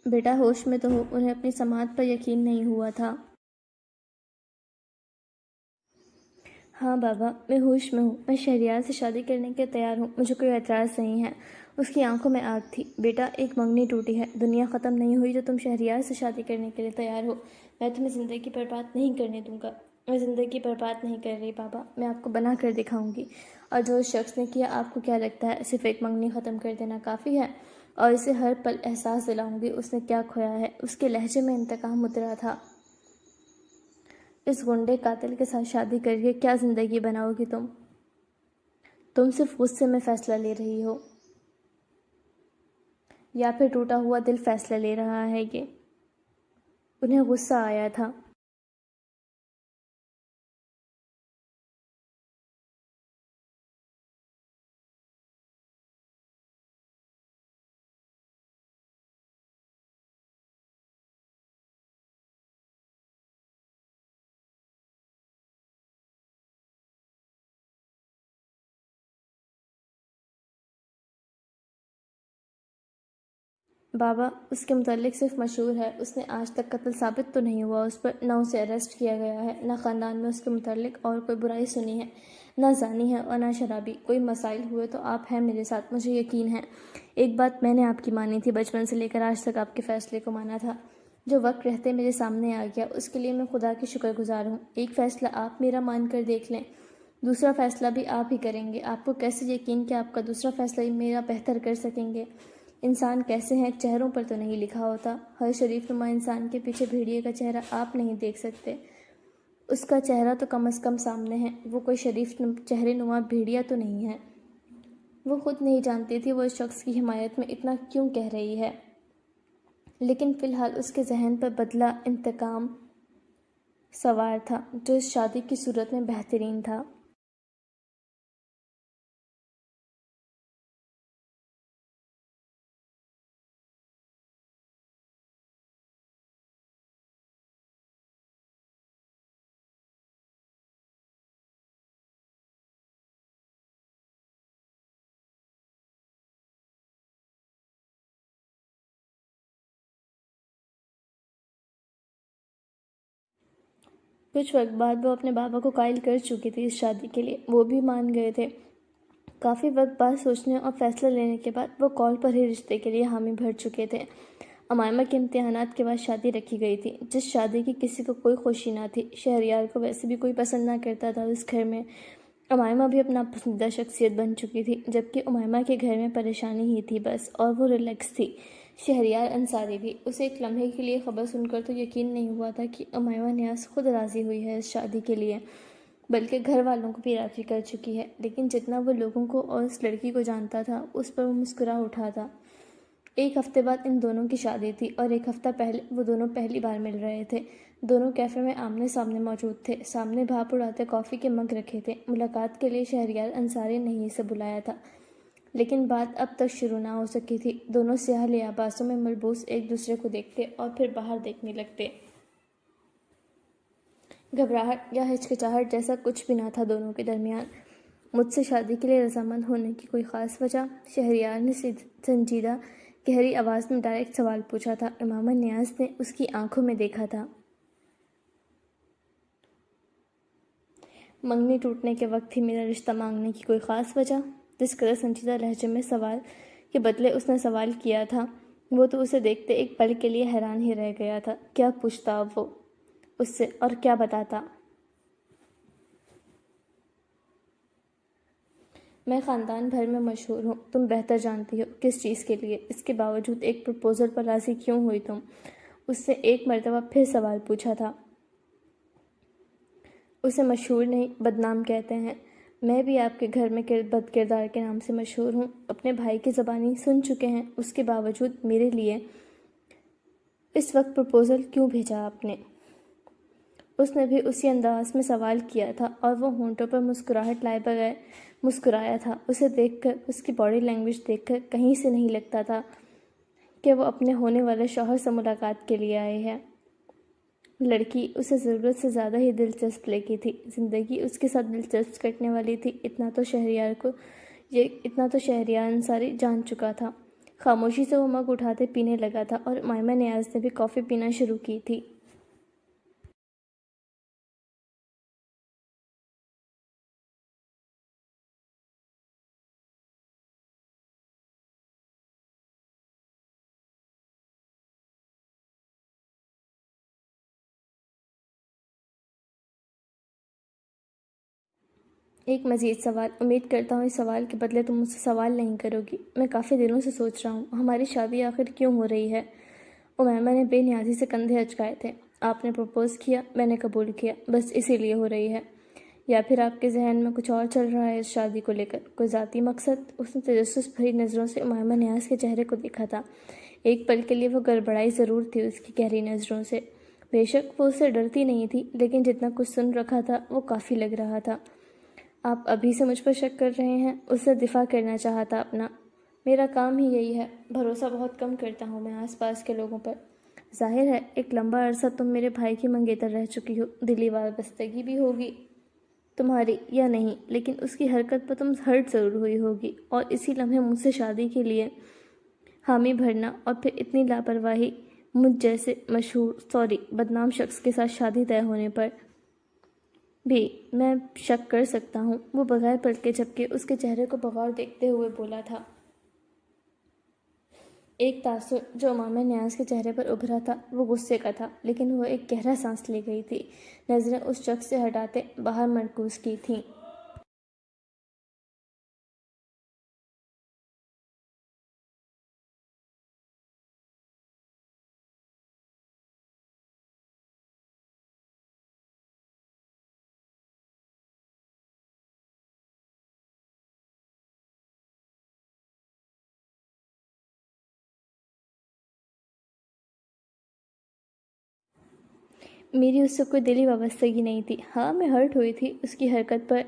بیٹا ہوش میں تو ہو، انہیں اپنی سماعت پر یقین نہیں ہوا تھا۔ ہاں بابا، میں ہوش میں ہوں، میں شہریار سے شادی کرنے کے تیار ہوں، مجھے کوئی اعتراض نہیں ہے۔ اس کی آنکھوں میں آگ تھی۔ بیٹا، ایک منگنی ٹوٹی ہے، دنیا ختم نہیں ہوئی جو تم شہریار سے شادی کرنے کے لیے تیار ہو۔ میں تمہیں زندگی برباد نہیں کرنے دوں گا۔ میں زندگی برباد نہیں کر رہی بابا، میں آپ کو بنا کر دکھاؤں گی۔ اور جو اس شخص نے کیا، آپ کو کیا لگتا ہے صرف ایک منگنی ختم کر دینا کافی ہے؟ اور اسے ہر پل احساس دلاؤں گی اس نے کیا کھویا ہے۔ اس کے لہجے میں انتقام اترا تھا۔ اس غنڈے قاتل کے ساتھ شادی کر کے کیا زندگی بناؤ گی تم؟ تم صرف غصے میں فیصلہ لے رہی ہو، یا پھر ٹوٹا ہوا دل فیصلہ لے رہا ہے یہ؟ انہیں غصہ آیا تھا۔ بابا، اس کے متعلق صرف مشہور ہے، اس نے آج تک قتل ثابت تو نہیں ہوا اس پر، نہ اسے اریسٹ کیا گیا ہے، نہ خاندان میں اس کے متعلق اور کوئی برائی سنی ہے، نہ زانی ہے اور نہ شرابی۔ کوئی مسائل ہوئے تو آپ ہیں میرے ساتھ، مجھے یقین ہے۔ ایک بات میں نے آپ کی مانی تھی، بچپن سے لے کر آج تک آپ کے فیصلے کو مانا تھا، جو وقت رہتے میرے سامنے آ گیا، اس کے لیے میں خدا کی شکر گزار ہوں۔ ایک فیصلہ آپ میرا مان کر دیکھ لیں، دوسرا فیصلہ بھی آپ ہی کریں گے۔ آپ کو کیسے یقین کہ آپ کا دوسرا فیصلہ ہی میرا بہتر کر سکیں گے؟ انسان کیسے ہیں چہروں پر تو نہیں لکھا ہوتا، ہر شریف نما انسان کے پیچھے بھیڑیے کا چہرہ آپ نہیں دیکھ سکتے، اس کا چہرہ تو کم از کم سامنے ہے، وہ کوئی شریف چہرے نما بھیڑیا تو نہیں ہے۔ وہ خود نہیں جانتی تھی وہ اس شخص کی حمایت میں اتنا کیوں کہہ رہی ہے، لیکن فی الحال اس کے ذہن پر بدلہ انتقام سوار تھا، جو اس شادی کی صورت میں بہترین تھا۔ کچھ وقت بعد وہ اپنے بابا کو قائل کر چکی تھی اس شادی کے لیے، وہ بھی مان گئے تھے۔ کافی وقت بعد سوچنے اور فیصلہ لینے کے بعد وہ کال پر ہی رشتے کے لیے حامی بھر چکے تھے۔ امیمہ کے امتحانات کے بعد شادی رکھی گئی تھی، جس شادی کی کسی کو کوئی خوشی نہ تھی۔ شہریار کو ویسے بھی کوئی پسند نہ کرتا تھا اس گھر میں۔ امیمہ بھی اپنا پسندیدہ شخصیت بن چکی تھی، جبکہ امیمہ کے گھر میں پریشانی ہی تھی بس، اور وہ ریلیکس تھی۔ شہریار انصاری بھی، اسے ایک لمحے کے لیے خبر سن کر تو یقین نہیں ہوا تھا کہ امیمہ نیاز خود راضی ہوئی ہے اس شادی کے لیے، بلکہ گھر والوں کو بھی راضی کر چکی ہے۔ لیکن جتنا وہ لوگوں کو اور اس لڑکی کو جانتا تھا، اس پر وہ مسکرا اٹھا تھا۔ ایک ہفتے بعد ان دونوں کی شادی تھی، اور ایک ہفتہ پہلے وہ دونوں پہلی بار مل رہے تھے۔ دونوں کیفے میں آمنے سامنے موجود تھے، سامنے بھاپ اڑاتے کافی کے مگ رکھے تھے۔ ملاقات کے لیے شہریار انصاری نے ہی اسے بلایا تھا۔ لیکن بات اب تک شروع نہ ہو سکی تھی۔ دونوں سیاہ لباسوں میں ملبوس ایک دوسرے کو دیکھتے اور پھر باہر دیکھنے لگتے۔ گھبراہٹ یا ہچکچاہٹ جیسا کچھ بھی نہ تھا دونوں کے درمیان۔ مجھ سے شادی کے لیے رضامند ہونے کی کوئی خاص وجہ؟ شہریار نے سنجیدہ گہری آواز میں ڈائریکٹ سوال پوچھا تھا۔ امامہ نیاز نے اس کی آنکھوں میں دیکھا تھا۔ منگنی ٹوٹنے کے وقت ہی میرا رشتہ مانگنے کی کوئی خاص وجہ؟ جس قدر سنجیدہ لہجے میں سوال کے بدلے اس نے سوال کیا تھا، وہ تو اسے دیکھتے ایک پل کے لیے حیران ہی رہ گیا تھا۔ کیا پوچھتا اب وہ اس سے، اور کیا بتاتا؟ میں خاندان بھر میں مشہور ہوں، تم بہتر جانتی ہو کس چیز کے لیے۔ اس کے باوجود ایک پرپوزل پر راضی کیوں ہوئی تم؟ اس سے ایک مرتبہ پھر سوال پوچھا تھا۔ اسے مشہور نہیں، بدنام کہتے ہیں۔ میں بھی آپ کے گھر میں بد کردار کے نام سے مشہور ہوں۔ اپنے بھائی کی زبانی سن چکے ہیں، اس کے باوجود میرے لیے اس وقت پرپوزل کیوں بھیجا آپ نے؟ اس نے بھی اسی انداز میں سوال کیا تھا اور وہ ہونٹوں پر مسکراہٹ لائے بغیر مسکرایا تھا۔ اسے دیکھ کر، اس کی باڈی لینگویج دیکھ کر کہیں سے نہیں لگتا تھا کہ وہ اپنے ہونے والے شوہر سے ملاقات کے لیے آئے ہیں۔ لڑکی اسے ضرورت سے زیادہ ہی دلچسپ لگی تھی۔ زندگی اس کے ساتھ دلچسپ کٹنے والی تھی، اتنا تو شہریار انصاری جان چکا تھا۔ خاموشی سے وہ مگ اٹھاتے پینے لگا تھا اور امامہ نیاز نے بھی کافی پینا شروع کی تھی۔ ایک مزید سوال، امید کرتا ہوں اس سوال کے بدلے تم مجھ سے سوال نہیں کرو گی۔ میں کافی دنوں سے سوچ رہا ہوں، ہماری شادی آخر کیوں ہو رہی ہے؟ امامہ نے بے نیازی سے کندھے اچکائے تھے۔ آپ نے پرپوز کیا، میں نے قبول کیا، بس اسی لیے ہو رہی ہے۔ یا پھر آپ کے ذہن میں کچھ اور چل رہا ہے اس شادی کو لے کر، کوئی ذاتی مقصد؟ اس نے تجسس بھری نظروں سے امامہ نیاز کے چہرے کو دیکھا تھا۔ ایک پل کے لیے وہ گڑبڑائی ضرور تھی اس کی گہری نظروں سے۔ بے شک وہ اس سے ڈرتی نہیں تھی، لیکن جتنا کچھ سن رکھا تھا وہ کافی لگ رہا تھا۔ آپ ابھی سے مجھ پر شک کر رہے ہیں؟ اس سے دفاع کرنا چاہا تھا اپنا۔ میرا کام ہی یہی ہے، بھروسہ بہت کم کرتا ہوں میں آس پاس کے لوگوں پر۔ ظاہر ہے ایک لمبا عرصہ تم میرے بھائی کی منگیتر رہ چکی ہو، دلی وابستگی بھی ہوگی تمہاری یا نہیں، لیکن اس کی حرکت پر تم ہرٹ ضرور ہوئی ہوگی، اور اسی لمحے مجھ سے شادی کے لیے حامی بھرنا، اور پھر اتنی لاپرواہی مجھ جیسے بدنام شخص کے ساتھ شادی طے ہونے پر بھی میں شک کر سکتا ہوں۔ وہ بغیر پلٹے جھپکے اس کے چہرے کو بغور دیکھتے ہوئے بولا تھا۔ ایک تاثر جو امامہ نیاز کے چہرے پر ابھرا تھا وہ غصے کا تھا، لیکن وہ ایک گہرا سانس لے گئی تھی، نظریں اس شخص سے ہٹاتے باہر مرکوز کی تھیں۔ میری اس سے کوئی دلی وابستگی نہیں تھی۔ ہاں میں ہرٹ ہوئی تھی اس کی حرکت پر،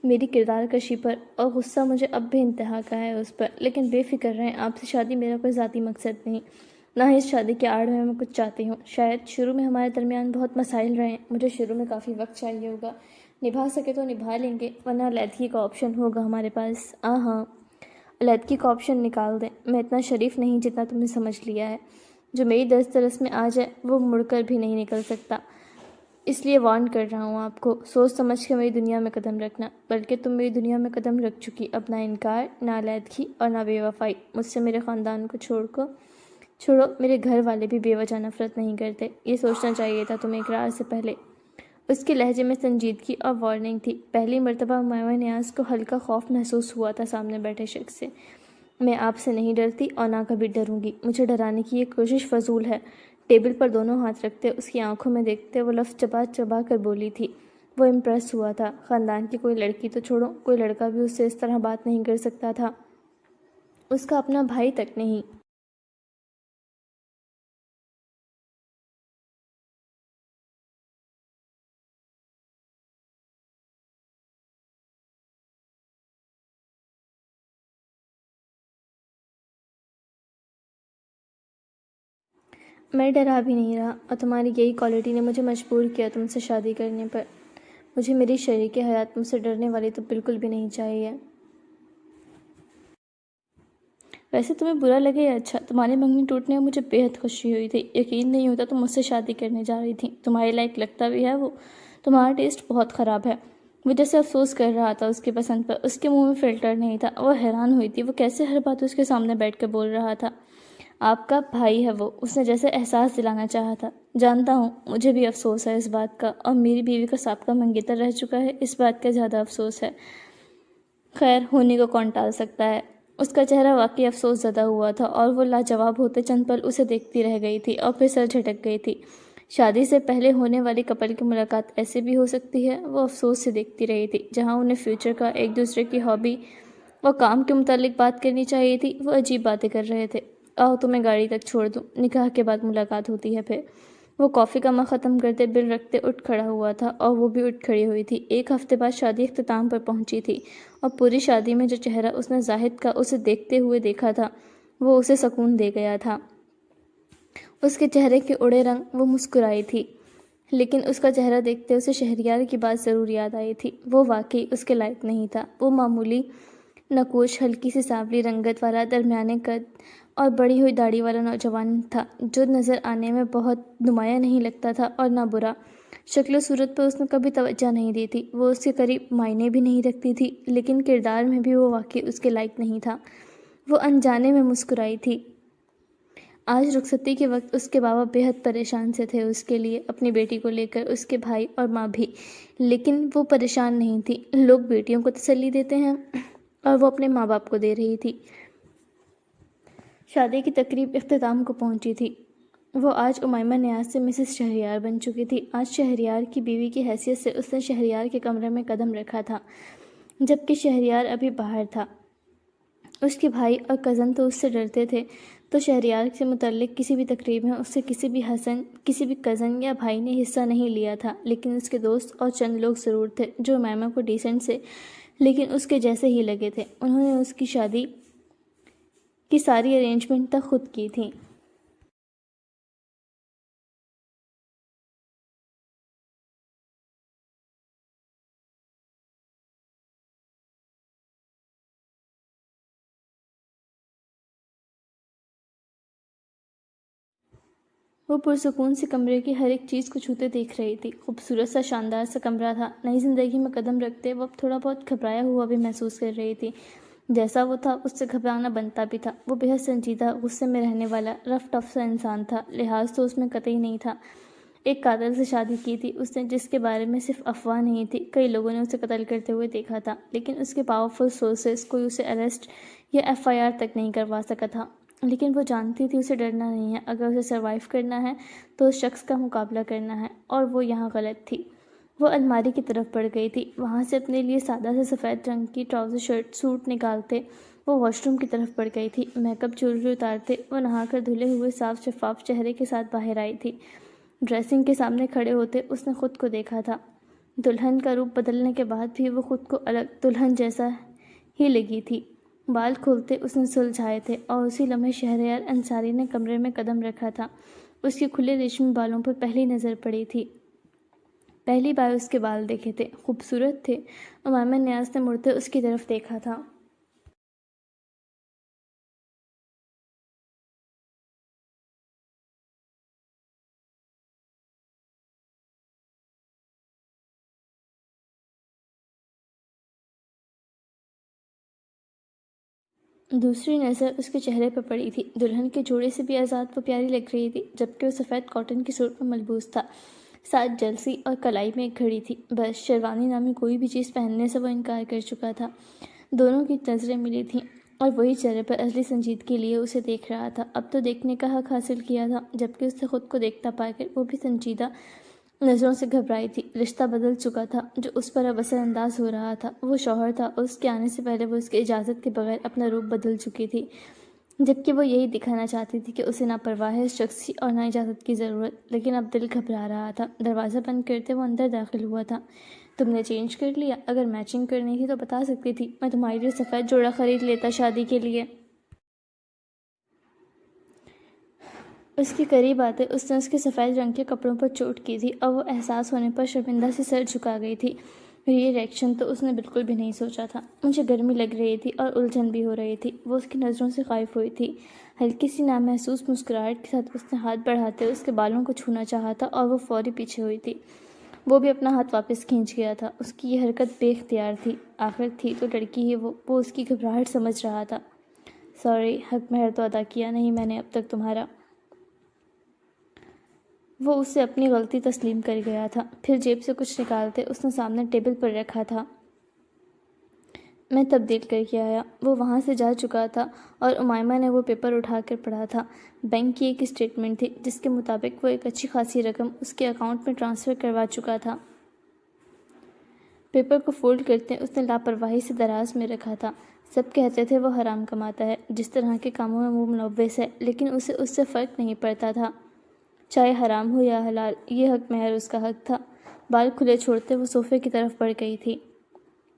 میری کردار کشی پر، اور غصہ مجھے اب بھی انتہا کا ہے اس پر، لیکن بے فکر رہیں، آپ سے شادی میرا کوئی ذاتی مقصد نہیں، نہ ہی اس شادی کے آڑ میں کچھ چاہتی ہوں۔ شاید شروع میں ہمارے درمیان بہت مسائل رہے، مجھے شروع میں کافی وقت چاہیے ہوگا، نبھا سکے تو نبھا لیں گے، ورنہ علیحدگی کا آپشن ہوگا ہمارے پاس۔ ہاں، علیحدگی کا آپشن نکال دیں، میں اتنا شریف نہیں جتنا تم نے سمجھ لیا ہے۔ جو میری دسترس میں آ جائے وہ مڑ کر بھی نہیں نکل سکتا، اس لیے وارن کر رہا ہوں آپ کو، سوچ سمجھ کے میری دنیا میں قدم رکھنا، بلکہ تم میری دنیا میں قدم رکھ چکی، اب نہ انکار، نہ علیحدگی اور نہ بے وفائی۔ مجھ سے میرے خاندان کو چھوڑو، میرے گھر والے بھی بے وجہ نفرت نہیں کرتے، یہ سوچنا چاہیے تھا تمہیں اقرار سے پہلے۔ اس کے لہجے میں سنجیدگی اور وارننگ تھی۔ پہلی مرتبہ امامہ نیاز کو ہلکا خوف محسوس ہوا تھا سامنے بیٹھے شخص سے۔ میں آپ سے نہیں ڈرتی اور نہ کبھی ڈروں گی، مجھے ڈرانے کی یہ کوشش فضول ہے۔ ٹیبل پر دونوں ہاتھ رکھتے اس کی آنکھوں میں دیکھتے وہ لفظ چبا چبا کر بولی تھی۔ وہ امپریس ہوا تھا۔ خاندان کی کوئی لڑکی تو چھوڑو، کوئی لڑکا بھی اس سے اس طرح بات نہیں کر سکتا تھا، اس کا اپنا بھائی تک نہیں۔ میں ڈرا بھی نہیں رہا، اور تمہاری یہی کوالٹی نے مجھے مجبور کیا تم سے شادی کرنے پر۔ مجھے میری شریک حیات تم سے ڈرنے والی تو بالکل بھی نہیں چاہیے۔ ویسے تمہیں برا لگے یا اچھا، تمہاری منگنی ٹوٹنے میں مجھے بےحد خوشی ہوئی تھی۔ یقین نہیں ہوتا تم مجھ سے شادی کرنے جا رہی تھی۔ تمہارے لائق لگتا بھی ہے وہ۔ تمہارا ٹیسٹ بہت خراب ہے۔ وہ جیسے افسوس کر رہا تھا اس کی پسند پر۔ اس کے منہ میں فلٹر نہیں تھا۔ وہ حیران ہوئی تھی وہ کیسے ہر بات اس کے سامنے بیٹھ کر بول رہا تھا۔ آپ کا بھائی ہے وہ، اس نے جیسے احساس دلانا چاہا تھا۔ جانتا ہوں، مجھے بھی افسوس ہے اس بات کا، اور میری بیوی کا سابقہ منگیتر رہ چکا ہے، اس بات کا زیادہ افسوس ہے۔ خیر، ہونے کو کون ٹال سکتا ہے۔ اس کا چہرہ واقعی افسوس زدہ ہوا تھا، اور وہ لاجواب ہوتے چند پل اسے دیکھتی رہ گئی تھی، اور پھر سر جھٹک گئی تھی۔ شادی سے پہلے ہونے والی کپل کی ملاقات ایسے بھی ہو سکتی ہے؟ وہ افسوس سے دیکھتی رہی تھی۔ جہاں انہیں فیوچر کا، ایک دوسرے کی ہابی اور کام کے متعلق بات کرنی چاہیے تھی، وہ عجیب باتیں کر رہے تھے۔ آؤ تمہیں گاڑی تک چھوڑ دوں، نکاح کے بعد ملاقات ہوتی ہے پھر۔ وہ کافی کا مگ ختم کرتے بل رکھتے اٹھ کھڑا ہوا تھا، اور وہ بھی اٹھ کھڑی ہوئی تھی۔ ایک ہفتے بعد شادی اختتام پر پہنچی تھی، اور پوری شادی میں جو چہرہ اس نے زاہد کا اسے دیکھتے ہوئے دیکھا تھا وہ اسے سکون دے گیا تھا۔ اس کے چہرے کے اڑے رنگ، وہ مسکرائی تھی، لیکن اس کا چہرہ دیکھتے اسے شہریار کی بات ضرور یاد آئی تھی۔ وہ واقعی اس کے لائق نہیں تھا۔ وہ معمولی نقوش، ہلکی سی سانولی رنگت والا، درمیانے قد اور بڑی ہوئی داڑھی والا نوجوان تھا، جو نظر آنے میں بہت نمایاں نہیں لگتا تھا اور نہ برا۔ شکل و صورت پر اس نے کبھی توجہ نہیں دی تھی، وہ اس کے قریب معنی بھی نہیں رکھتی تھی، لیکن کردار میں بھی وہ واقعی اس کے لائق نہیں تھا۔ وہ انجانے میں مسکرائی تھی۔ آج رخصتی کے وقت اس کے بابا بے حد پریشان سے تھے اس کے لیے، اپنی بیٹی کو لے کر، اس کے بھائی اور ماں بھی، لیکن وہ پریشان نہیں تھی۔ لوگ بیٹیوں کو تسلی دیتے ہیں اور وہ اپنے ماں باپ کو دے رہی تھی۔ شادی کی تقریب اختتام کو پہنچی تھی۔ وہ آج امیمہ نیاز سے مسز شہریار بن چکی تھی۔ آج شہریار کی بیوی کی حیثیت سے اس نے شہریار کے کمرے میں قدم رکھا تھا، جبکہ شہریار ابھی باہر تھا۔ اس کے بھائی اور کزن تو اس سے ڈرتے تھے، تو شہریار سے متعلق کسی بھی تقریب میں اس سے کسی بھی کزن یا بھائی نے حصہ نہیں لیا تھا، لیکن اس کے دوست اور چند لوگ ضرور تھے جو امیمہ کو ڈیسنٹ سے لیکن اس کے جیسے ہی لگے تھے۔ انہوں نے اس کی شادی کی ساری ارینجمنٹ تک خود کی تھیں۔ وہ پرسکون سے کمرے کی ہر ایک چیز کو چھوتے دیکھ رہی تھی۔ خوبصورت سا، شاندار سا کمرہ تھا۔ نئی زندگی میں قدم رکھتے وقت تھوڑا بہت گھبرایا ہوا بھی محسوس کر رہی تھی۔ جیسا وہ تھا اس سے گھبرانا بنتا بھی تھا۔ وہ بے حد سنجیدہ، غصے میں رہنے والا، رف ٹف سا انسان تھا۔ لحاظ تو اس میں قطعی نہیں تھا۔ ایک قاتل سے شادی کی تھی اس نے، جس کے بارے میں صرف افواہ نہیں تھی، کئی لوگوں نے اسے قتل کرتے ہوئے دیکھا تھا، لیکن اس کے پاورفل سورسز کوئی اسے اریسٹ یا FIR تک نہیں کروا سکا تھا۔ لیکن وہ جانتی تھی اسے ڈرنا نہیں ہے۔ اگر اسے سروائیو کرنا ہے تو اس شخص کا مقابلہ کرنا ہے، اور وہ یہاں غلط تھی۔ وہ الماری کی طرف بڑھ گئی تھی۔ وہاں سے اپنے لیے سادہ سے سفید رنگ کی ٹراؤزر سوٹ نکالتے وہ واش روم کی طرف بڑھ گئی تھی۔ میک اپ جیولری اتارتے وہ نہا کر دھلے ہوئے صاف شفاف چہرے کے ساتھ باہر آئی تھی۔ ڈریسنگ کے سامنے کھڑے ہوتے اس نے خود کو دیکھا تھا۔ دلہن کا روپ بدلنے کے بعد بھی وہ خود کو الگ دلہن جیسا ہی لگی تھی۔ بال کھولتے اس نے سلجھائے تھے، اور اسی لمحے شہریار انصاری نے کمرے میں قدم رکھا تھا۔ اس کے کھلے ریشمی بالوں پر پہلی نظر پڑی تھی۔ پہلی بار اس کے بال دیکھے تھے، خوبصورت تھے۔ امیمہ نیاز نے مڑتے اس کی طرف دیکھا تھا۔ دوسری نظر اس کے چہرے پر پڑی تھی۔ دلہن کے جوڑے سے بھی آزاد وہ پیاری لگ رہی تھی، جبکہ وہ سفید کاٹن کی سوٹ میں ملبوس تھا۔ ساتھ جلسی اور کلائی میں ایک گھڑی تھی۔ بس شیروانی نامی کوئی بھی چیز پہننے سے وہ انکار کر چکا تھا۔ دونوں کی نظریں ملی تھیں، اور وہی چہرے پر اصلی سنجیدگی لیے اسے دیکھ رہا تھا۔ اب تو دیکھنے کا حق حاصل کیا تھا، جبکہ اس نے خود کو دیکھتا پا کر وہ بھی سنجیدہ نظروں سے گھبرائی تھی۔ رشتہ بدل چکا تھا جو اس پر اب اثر انداز ہو رہا تھا۔ وہ شوہر تھا، اور اس کے آنے سے پہلے وہ اس کی اجازت کے بغیر اپنا روپ بدل چکی تھی، جبکہ وہ یہی دکھانا چاہتی تھی کہ اسے نہ پرواہ ہے اس شخص کی اور نہ اجازت کی ضرورت۔ لیکن اب دل گھبرا رہا تھا۔ دروازہ بند کرتے وہ اندر داخل ہوا تھا۔ تم نے چینج کر لیا؟ اگر میچنگ کرنی تھی تو بتا سکتی تھی، میں تمہارے لیے سفید جوڑا خرید لیتا شادی کے لیے۔ اس کے قریب آتے اس نے اس کے سفید رنگ کے کپڑوں پر چوٹ کی تھی اور وہ احساس ہونے پر شرمندہ سے سر جھکا گئی تھی۔ یہ ریئیکشن تو اس نے بالکل بھی نہیں سوچا تھا۔ مجھے گرمی لگ رہی تھی اور الجھن بھی ہو رہی تھی۔ وہ اس کی نظروں سے غائب ہوئی تھی۔ ہلکی سی نامحسوس مسکراہٹ کے ساتھ اس نے ہاتھ بڑھاتے اس کے بالوں کو چھونا چاہا تھا اور وہ فوری پیچھے ہوئی تھی۔ وہ بھی اپنا ہاتھ واپس کھینچ گیا تھا۔ اس کی یہ حرکت بے اختیار تھی۔ آخر تھی تو لڑکی ہی وہ اس کی گھبراہٹ سمجھ رہا تھا۔ سوری، حق مہر تو ادا کیا نہیں میں نے اب تک تمہارا۔ وہ اسے اپنی غلطی تسلیم کر گیا تھا۔ پھر جیب سے کچھ نکالتے اس نے سامنے ٹیبل پر رکھا تھا۔ میں تبدیل کر کے آیا۔ وہ وہاں سے جا چکا تھا اور امائمہ نے وہ پیپر اٹھا کر پڑھا تھا۔ بینک کی ایک اسٹیٹمنٹ تھی جس کے مطابق وہ ایک اچھی خاصی رقم اس کے اکاؤنٹ میں ٹرانسفر کروا چکا تھا۔ پیپر کو فولڈ کرتے اس نے لاپرواہی سے دراز میں رکھا تھا۔ سب کہتے تھے وہ حرام کماتا ہے، جس طرح کے کاموں میں وہ ملوث ہے، لیکن اسے اس سے فرق نہیں پڑتا تھا، چاہے حرام ہو یا حلال۔ یہ حق مہر اس کا حق تھا۔ بال کھلے چھوڑتے وہ صوفے کی طرف بڑھ گئی تھی۔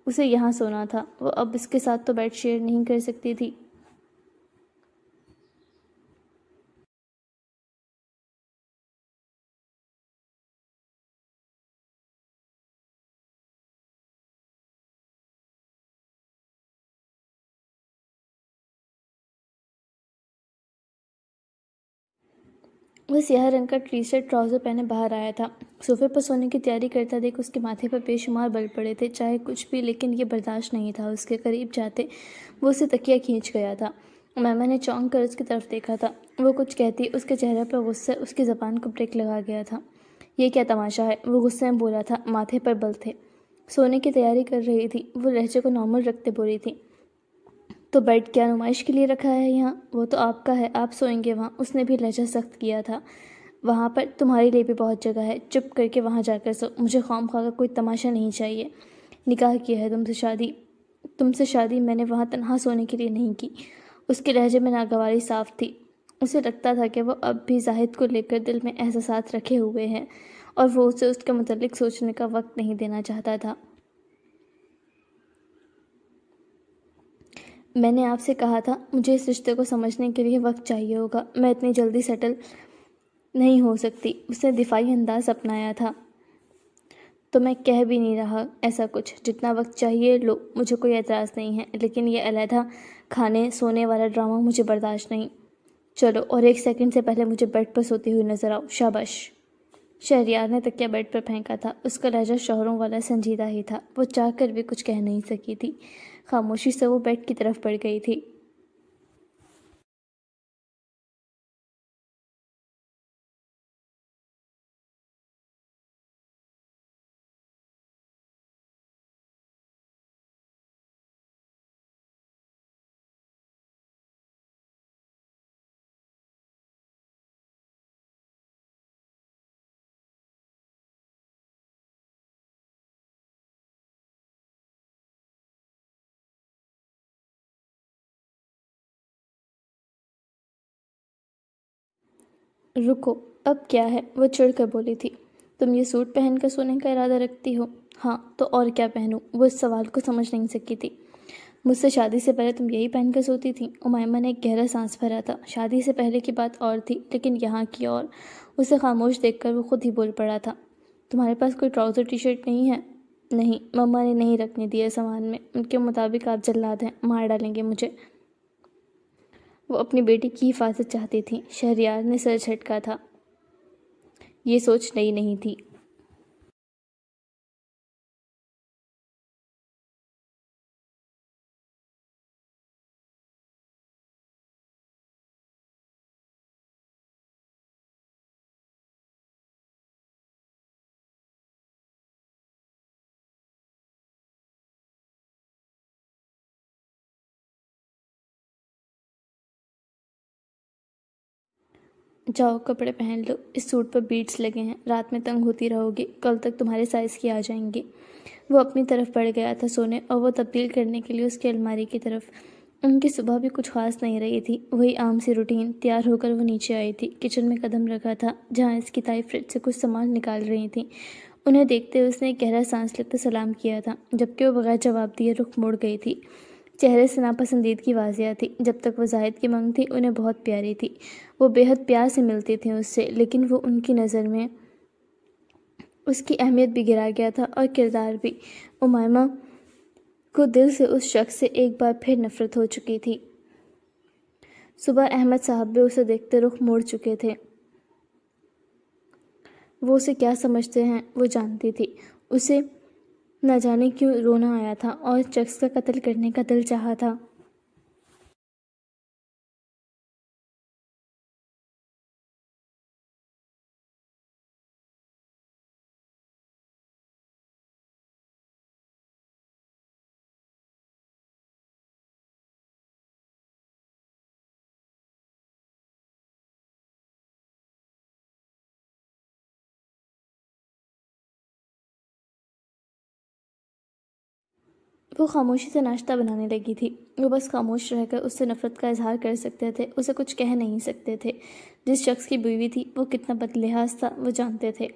اسے یہاں سونا تھا۔ وہ اب اس کے ساتھ تو بیڈ شیئر نہیں کر سکتی تھی۔ وہ سیاہ رنگ کا ٹی شرٹ ٹراؤزر پہنے باہر آیا تھا۔ صوفے پر سونے کی تیاری کرتا دیکھ اس کے ماتھے پر بے شمار بل پڑے تھے، چاہے کچھ بھی، لیکن یہ برداشت نہیں تھا۔ اس کے قریب جاتے وہ اسے تکیہ کھینچ گیا تھا۔ میمہ نے چونک کر اس کی طرف دیکھا تھا۔ وہ کچھ کہتی، اس کے چہرے پر غصہ اس کی زبان کو بریک لگا گیا تھا۔ یہ کیا تماشا ہے؟ وہ غصے میں بولا تھا۔ ماتھے پر بل تھے۔ سونے کی تیاری کر رہی تھی۔ وہ لہجے کو نارمل رکھتے بولی تھی، تو بیڈ کیا نمائش کے لیے رکھا ہے یہاں؟ وہ تو آپ کا ہے، آپ سوئیں گے وہاں۔ اس نے بھی لہجہ سخت کیا تھا۔ وہاں پر تمہارے لیے بھی بہت جگہ ہے، چپ کر کے وہاں جا کر سو۔ مجھے خواہ کا کوئی تماشا نہیں چاہیے۔ نکاح کیا ہے تم سے شادی میں نے وہاں تنہا سونے کے لیے نہیں کی۔ اس کے لہجے میں ناگواری صاف تھی۔ اسے لگتا تھا کہ وہ اب بھی زاہد کو لے کر دل میں احساسات رکھے ہوئے ہیں اور وہ اسے اس کے متعلق سوچنے کا وقت نہیں دینا چاہتا تھا۔ میں نے آپ سے کہا تھا مجھے اس رشتے کو سمجھنے کے لیے وقت چاہیے ہوگا، میں اتنی جلدی سیٹل نہیں ہو سکتی۔ اس نے دفاعی انداز اپنایا تھا۔ تو میں کہہ بھی نہیں رہا ایسا کچھ، جتنا وقت چاہیے لو، مجھے کوئی اعتراض نہیں ہے، لیکن یہ علیحدہ کھانے سونے والا ڈرامہ مجھے برداشت نہیں۔ چلو، اور 1 سیکنڈ سے پہلے مجھے بیڈ پر سوتی ہوئی نظر آؤ۔ شاباش۔ شہریار نے تکیہ بیڈ پر پھینکا تھا۔ اس کا لہجہ شوہروں والا سنجیدہ ہی تھا۔ وہ چاہ کر بھی کچھ کہہ نہیں سکی تھی۔ خاموشی سے وہ بیڈ کی طرف بڑھ گئی تھی۔ رکو، اب کیا ہے؟ وہ چڑھ کر بولی تھی۔ تم یہ سوٹ پہن کر سونے کا ارادہ رکھتی ہو؟ ہاں، تو اور کیا پہنوں؟ وہ اس سوال کو سمجھ نہیں سکی تھی۔ مجھ سے شادی سے پہلے تم یہی پہن کر سوتی تھی؟ امائمہ نے ایک گہرا سانس بھرا تھا۔ شادی سے پہلے کی بات اور تھی، لیکن یہاں کی اور۔ اسے خاموش دیکھ کر وہ خود ہی بول پڑا تھا۔ تمہارے پاس کوئی ٹراؤزر ٹی شرٹ نہیں ہے؟ نہیں، مما نے نہیں رکھنے دیا سامان میں۔ ان کے مطابق آپ جلاد ہیں، مار ڈالیں گے مجھے۔ وہ اپنی بیٹی کی حفاظت چاہتی تھی۔ شہریار نے سر جھٹکا تھا۔ یہ سوچ نئی نہیں تھی۔ جاؤ کپڑے پہن لو، اس سوٹ پر بیٹس لگے ہیں، رات میں تنگ ہوتی رہو گی، کل تک تمہارے سائز کی آ جائیں گی۔ وہ اپنی طرف بڑھ گیا تھا سونے، اور وہ تبدیل کرنے کے لیے اس کی الماری کی طرف۔ ان کی صبح بھی کچھ خاص نہیں رہی تھی، وہی عام سی روٹین۔ تیار ہو کر وہ نیچے آئی تھی۔ کچن میں قدم رکھا تھا، جہاں اس کی تائی فریج سے کچھ سامان نکال رہی تھیں۔ انہیں دیکھتے اس نے ایک گہرا سانس لیتے سلام کیا تھا، جبکہ وہ بغیر جواب دیے رخ موڑ گئی تھی۔ چہرے سے ناپسندیدگی واضح تھی۔ جب تک وہ زاہد کی مانگ تھی انہیں بہت پیاری تھی، وہ بے حد پیار سے ملتی تھیں اس سے، لیکن وہ ان کی نظر میں اس کی اہمیت بھی گرا گیا تھا اور کردار بھی۔ امیمہ کو دل سے اس شخص سے ایک بار پھر نفرت ہو چکی تھی۔ صبح احمد صاحب بھی اسے دیکھتے رخ موڑ چکے تھے۔ وہ اسے کیا سمجھتے ہیں وہ جانتی تھی۔ اسے نہ جانے کیوں رونا آیا تھا اور شخص کا قتل کرنے کا دل چاہا تھا۔ وہ خاموشی سے ناشتہ بنانے لگی تھی۔ وہ بس خاموش رہ کر اس سے نفرت کا اظہار کر سکتے تھے، اسے کچھ کہہ نہیں سکتے تھے۔ جس شخص کی بیوی تھی وہ کتنا بدلحاظ تھا وہ جانتے تھے۔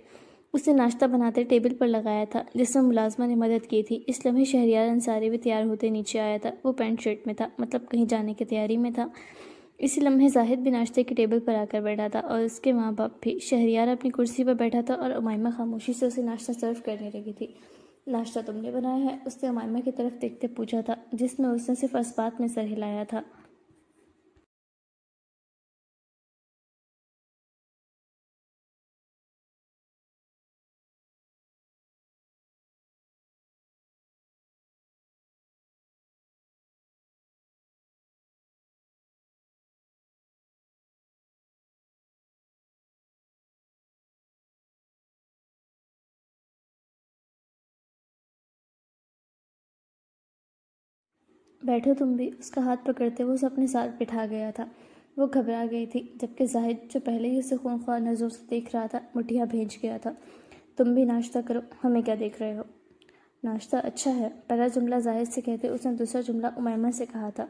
اس نے ناشتہ بناتے ٹیبل پر لگایا تھا جس میں ملازمہ نے مدد کی تھی۔ اس لمحے شہریار انصاری بھی تیار ہوتے نیچے آیا تھا۔ وہ پینٹ شرٹ میں تھا، مطلب کہیں جانے کی تیاری میں تھا۔ اسی لمحے زاہد بھی ناشتے کے ٹیبل پر آ کر بیٹھا تھا اور اس کے ماں باپ بھی۔ شہریار اپنی کرسی پر بیٹھا تھا اور امیمہ خاموشی سے اسے ناشتہ سرو کرنے لگی تھی۔ ناشتہ تم نے بنایا ہے؟ اس نے امیمہ کی طرف دیکھتے پوچھا تھا، جس میں اس نے صرف اس بات میں سر ہلایا تھا۔ بیٹھو تم بھی، اس کا ہاتھ پکڑتے وہ اسے اپنے ساتھ بٹھا گیا تھا۔ وہ گھبرا گئی تھی، جبکہ زاہد جو پہلے ہی اسے خونخوار نظروں سے دیکھ رہا تھا مٹھیاں بھیج گیا تھا۔ تم بھی ناشتہ کرو، ہمیں کیا دیکھ رہے ہو؟ ناشتہ اچھا ہے، پہلا جملہ زاہد سے کہتے اس نے دوسرا جملہ امیمہ سے کہا تھا۔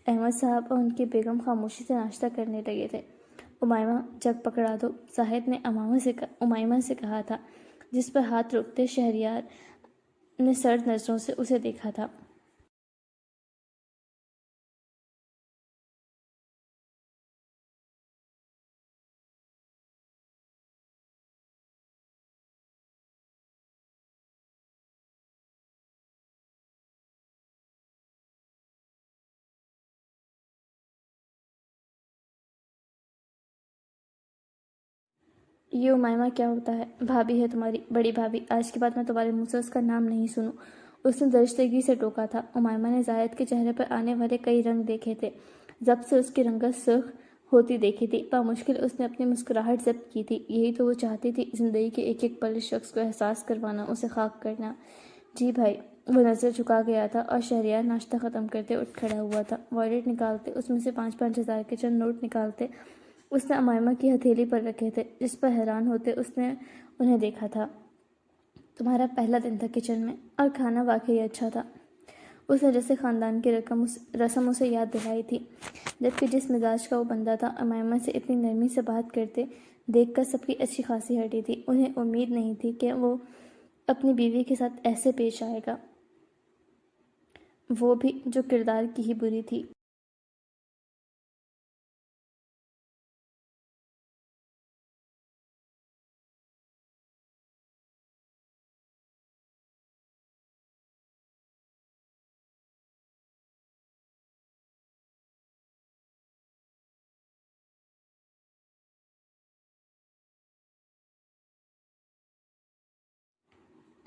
احمد صاحب اور ان کی بیگم خاموشی سے ناشتہ کرنے لگے تھے۔ امیمہ جگ پکڑا دو، زاہد نے امیمہ سے کہا تھا، جس پر ہاتھ روکتے شہریار نے سرد نظروں سے اسے دیکھا تھا۔ یہ امیمہ کیا ہوتا ہے؟ بھابھی ہے تمہاری، بڑی بھابھی، آج کے بعد میں تمہارے منہ سے اس کا نام نہیں سنوں، اس نے درشتگی سے ٹوکا تھا۔ امیمہ نے زاہد کے چہرے پر آنے والے کئی رنگ دیکھے تھے، ضبط سے اس کی رنگت سرخ ہوتی دیکھی تھی۔ بامشکل اس نے اپنی مسکراہٹ ضبط کی تھی۔ یہی تو وہ چاہتی تھی، زندگی کے ایک ایک پل اس شخص کو احساس کروانا، اسے خاک کرنا۔ جی بھائی، وہ نظر جھکا گیا تھا اور شہریار ناشتہ ختم کرتے اٹھ کھڑا ہوا تھا۔ والیٹ نکالتے، اس میں سے 5,000 کے چند نوٹ نکالتے اس نے امیمہ کی ہتھیلی پر رکھے تھے، جس پر حیران ہوتے اس نے انہیں دیکھا تھا۔ تمہارا پہلا دن تھا کچن میں، اور کھانا واقعی اچھا تھا۔ اس نے جیسے خاندان کی رسم اسے یاد دلائی تھی، جبکہ جس مزاج کا وہ بندہ تھا، امیمہ سے اتنی نرمی سے بات کرتے دیکھ کر سب کی اچھی خاصی ہٹی تھی۔ انہیں امید نہیں تھی کہ وہ اپنی بیوی کے ساتھ ایسے پیش آئے گا، وہ بھی جو کردار کی ہی بری تھی۔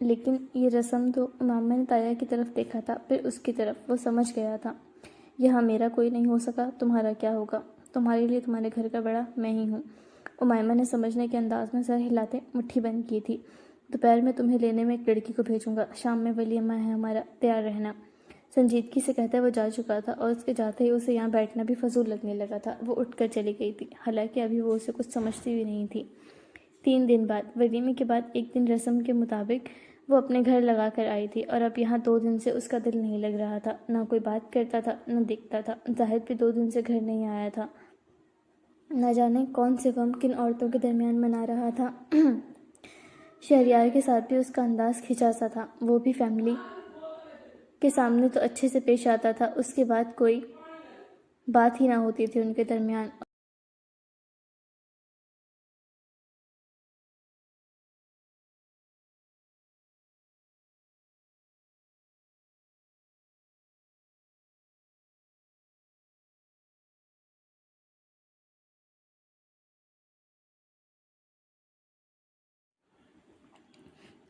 لیکن یہ رسم تو، امیمہ نے تایا کی طرف دیکھا تھا، پھر اس کی طرف۔ وہ سمجھ گیا تھا، یہاں میرا کوئی نہیں ہو سکا، تمہارا کیا ہوگا؟ تمہارے لیے تمہارے گھر کا بڑا میں ہی ہوں۔ امیمہ نے سمجھنے کے انداز میں سر ہلاتے مٹھی بند کی تھی۔ دوپہر میں تمہیں لینے میں ایک لڑکی کو بھیجوں گا، شام میں ولیمہ ہے ہمارا، تیار رہنا۔ سنجیدگی سے کہتا وہ جا چکا تھا اور اس کے جاتے ہی اسے یہاں بیٹھنا بھی فضول لگنے لگا تھا۔ وہ اٹھ کر چلی گئی تھی، حالانکہ ابھی وہ اسے کچھ سمجھتی بھی نہیں تھی۔ 3 دن بعد، ولیمے کے بعد ایک دن رسم کے مطابق وہ اپنے گھر لگا کر آئی تھی، اور اب یہاں 2 دن سے اس کا دل نہیں لگ رہا تھا۔ نہ کوئی بات کرتا تھا، نہ دیکھتا تھا۔ زاہد بھی 2 دن سے گھر نہیں آیا تھا۔ نہ جانے کون سے غم کن عورتوں کے درمیان منا رہا تھا۔ شہریار کے ساتھ بھی اس کا انداز کھنچا سا تھا، وہ بھی فیملی کے سامنے تو اچھے سے پیش آتا تھا، اس کے بعد کوئی بات ہی نہ ہوتی تھی ان کے درمیان۔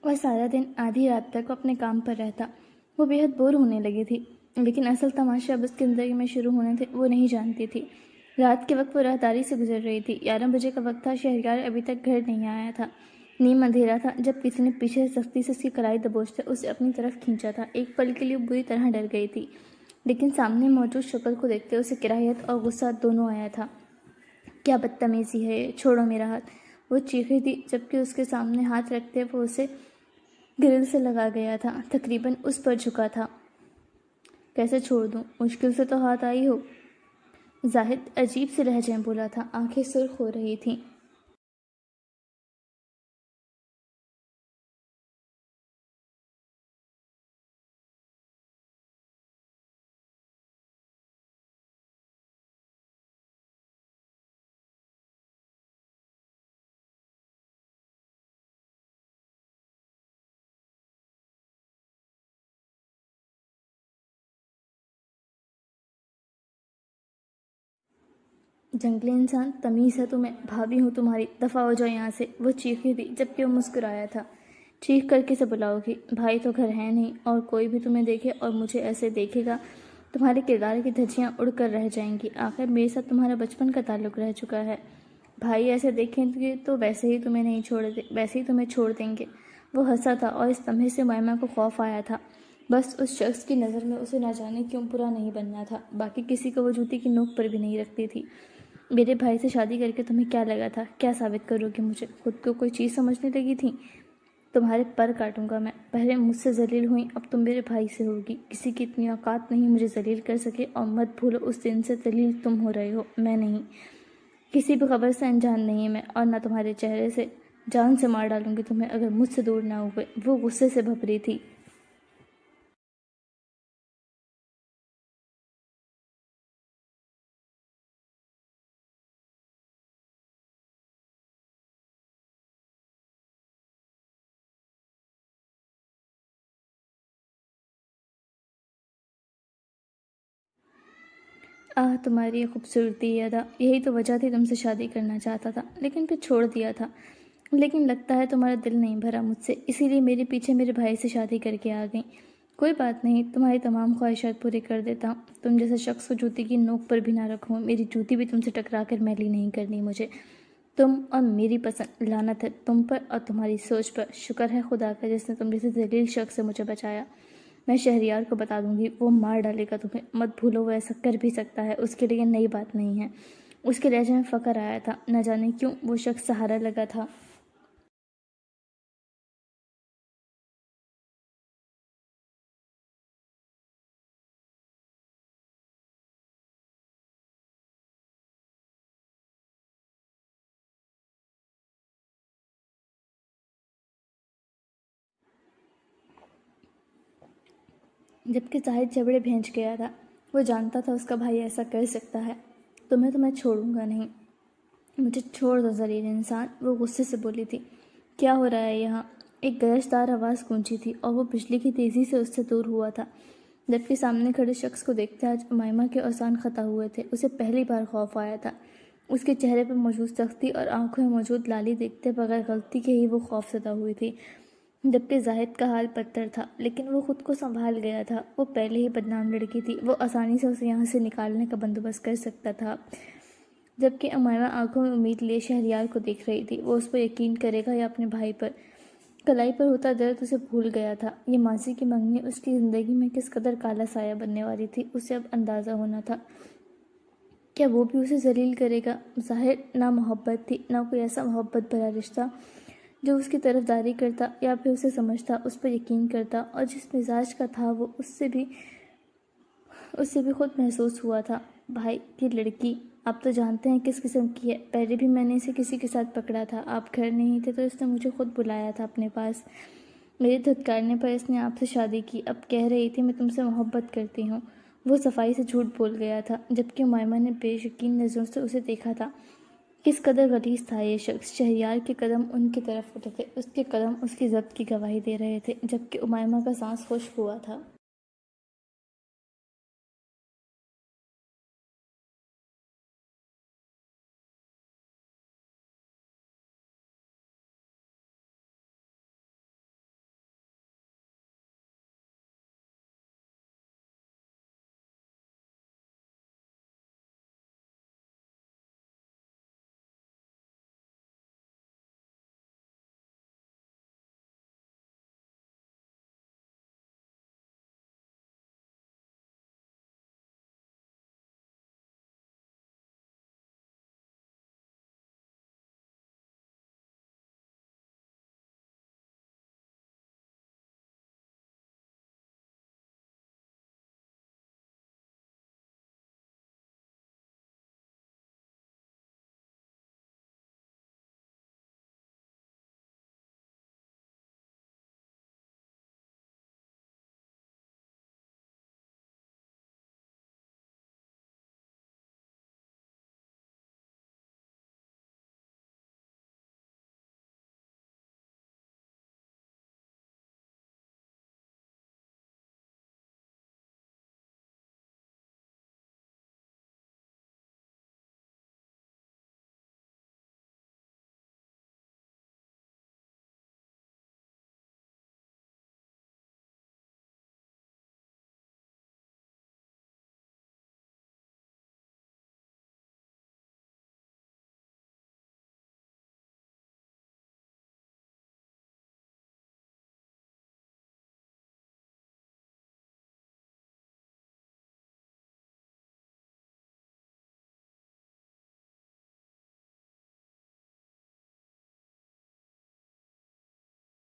اور سارا دن آدھی رات تک وہ اپنے کام پر رہتا۔ وہ بے حد بور ہونے لگی تھی، لیکن اصل تماشا اب اس کی زندگی میں شروع ہونے تھے وہ نہیں جانتی تھی۔ رات کے وقت وہ راہداری سے گزر رہی تھی۔ 11 بجے کا وقت تھا، شہریار ابھی تک گھر نہیں آیا تھا۔ نیم اندھیرا تھا جب کسی نے پیچھے سے سختی سے اس کی کلائی دبوچتے اسے اپنی طرف کھینچا تھا۔ ایک پل کے لیے بری طرح ڈر گئی تھی، لیکن سامنے موجود شکل کو دیکھتے اسے کراہیت اور غصہ دونوں آیا تھا۔ کیا بدتمیزی ہے یہ، چھوڑو میرا ہاتھ، وہ چیخی تھی، جبکہ اس کے سامنے ہاتھ رکھتے وہ اسے گرل سے لگا گیا تھا، تقریباً اس پر جھکا تھا۔ کیسے چھوڑ دوں، مشکل سے تو ہاتھ آئی ہو، زاہد عجیب سے لہجے میں بولا تھا، آنکھیں سرخ ہو رہی تھیں۔ جنگلی انسان، تمیز ہے تمہیں، بھابھی ہوں تمہاری، دفع ہو جاؤ یہاں سے، وہ چیخی تھی، جبکہ وہ مسکرایا تھا۔ چیخ کر کے سے بلاؤ گی، بھائی تو گھر ہے نہیں، اور کوئی بھی تمہیں دیکھے اور مجھے ایسے دیکھے گا، تمہارے کردار کی دھجیاں اڑ کر رہ جائیں گی۔ آخر میرے ساتھ تمہارا بچپن کا تعلق رہ چکا ہے، بھائی ایسے دیکھیں گے تو ویسے ہی تمہیں چھوڑ دیں گے۔ وہ ہنسا تھا اور اس لمحے سے مائمہ کو خوف آیا تھا۔ بس اس شخص کی نظر میں اسے نہ جانے کیوں برا نہیں بننا تھا، باقی کسی کو وہ جوتی کی نوک پر بھی نہیں رکھتی تھی۔ میرے بھائی سے شادی کر کے تمہیں کیا لگا تھا، کیا ثابت کرو گی مجھے، خود کو کوئی چیز سمجھنے لگی تھی؟ تمہارے پر کاٹوں گا میں، پہلے مجھ سے ذلیل ہوئی، اب تم میرے بھائی سے ہوگی۔ کسی کی اتنی اوقات نہیں مجھے ذلیل کر سکے، اور مت بھولو اس دن سے ذلیل تم ہو رہے ہو، میں نہیں۔ کسی بھی خبر سے انجان نہیں میں، اور نہ تمہارے چہرے سے، جان سے مار ڈالوں گی تمہیں اگر مجھ سے دور نہ ہوئے۔ وہ غصے سے بھبری تھی۔ تمہاری یہ خوبصورتی ادا، یہی تو وجہ تھی تم سے شادی کرنا چاہتا تھا، لیکن پھر چھوڑ دیا تھا۔ لیکن لگتا ہے تمہارا دل نہیں بھرا مجھ سے، اسی لیے میرے پیچھے میرے بھائی سے شادی کر کے آ گئی۔ کوئی بات نہیں، تمہاری تمام خواہشات پوری کر دیتا ہوں۔ تم جیسے شخص کو جوتی کی نوک پر بھی نہ رکھوں، میری جوتی بھی تم سے ٹکرا کر میلی نہیں کرنی مجھے۔ تم اور میری پسند، لعنت ہے تم پر اور تمہاری سوچ پر، شکر ہے خدا کا جس نے تم جیسے ذلیل شخص سے مجھے بچایا۔ میں شہریار کو بتا دوں گی، وہ مار ڈالے گا تمہیں، مت بھولو وہ ایسا کر بھی سکتا ہے، اس کے لیے نئی بات نہیں ہے۔ اس کے لہجے میں فخر آیا تھا، نہ جانے کیوں وہ شخص سہارا لگا تھا۔ جبکہ زاہد جبڑے بھیج گیا تھا، وہ جانتا تھا اس کا بھائی ایسا کر سکتا ہے۔ تمہیں چھوڑوں گا نہیں، مجھے چھوڑ دو ذلیل انسان، وہ غصے سے بولی تھی۔ کیا ہو رہا ہے یہاں؟ ایک گرج دار آواز گونجی تھی اور وہ بجلی کی تیزی سے اس سے دور ہوا تھا، جبکہ سامنے کھڑے شخص کو دیکھتے آج امائمہ کے اوزان خطا ہوئے تھے۔ اسے پہلی بار خوف آیا تھا۔ اس کے چہرے پر موجود سختی اور آنکھوں میں موجود لالی دیکھتے بغیر غلطی کے ہی وہ خوف زدہ ہوئی تھی، جبکہ زاہد کا حال بدتر تھا، لیکن وہ خود کو سنبھال گیا تھا۔ وہ پہلے ہی بدنام لڑکی تھی، وہ آسانی سے اسے یہاں سے نکالنے کا بندوبست کر سکتا تھا۔ جبکہ امائمہ آنکھوں میں امید لیے شہریار کو دیکھ رہی تھی، وہ اس پر یقین کرے گا یا اپنے بھائی پر۔ کلائی پر ہوتا درد اسے بھول گیا تھا۔ یہ ماضی کی منگنی اس کی زندگی میں کس قدر کالا سایہ بننے والی تھی، اسے اب اندازہ ہونا تھا۔ کیا وہ بھی اسے ذلیل کرے گا؟ ظاہر نہ محبت تھی، نہ کوئی ایسا محبت بھرا رشتہ جو اس کی طرفداری کرتا یا پھر اسے سمجھتا، اس پر یقین کرتا، اور جس مزاج کا تھا وہ اس سے بھی خود محسوس ہوا تھا۔ بھائی کی لڑکی، آپ تو جانتے ہیں کس قسم کی ہے، پہلے بھی میں نے اسے کسی کے ساتھ پکڑا تھا، آپ گھر نہیں تھے تو اس نے مجھے خود بلایا تھا اپنے پاس۔ میرے دھتکارنے پر اس نے آپ سے شادی کی، اب کہہ رہی تھی میں تم سے محبت کرتی ہوں۔ وہ صفائی سے جھوٹ بول گیا تھا، جبکہ امائمہ نے بے یقین نظروں سے اسے دیکھا تھا۔ کس قدر غلیظ تھا یہ شخص! شہریار کے قدم ان کی طرف اٹھے تھے، اس کے قدم اس کی ضبط کی گواہی دے رہے تھے، جبکہ امائمہ کا سانس خشک ہوا تھا۔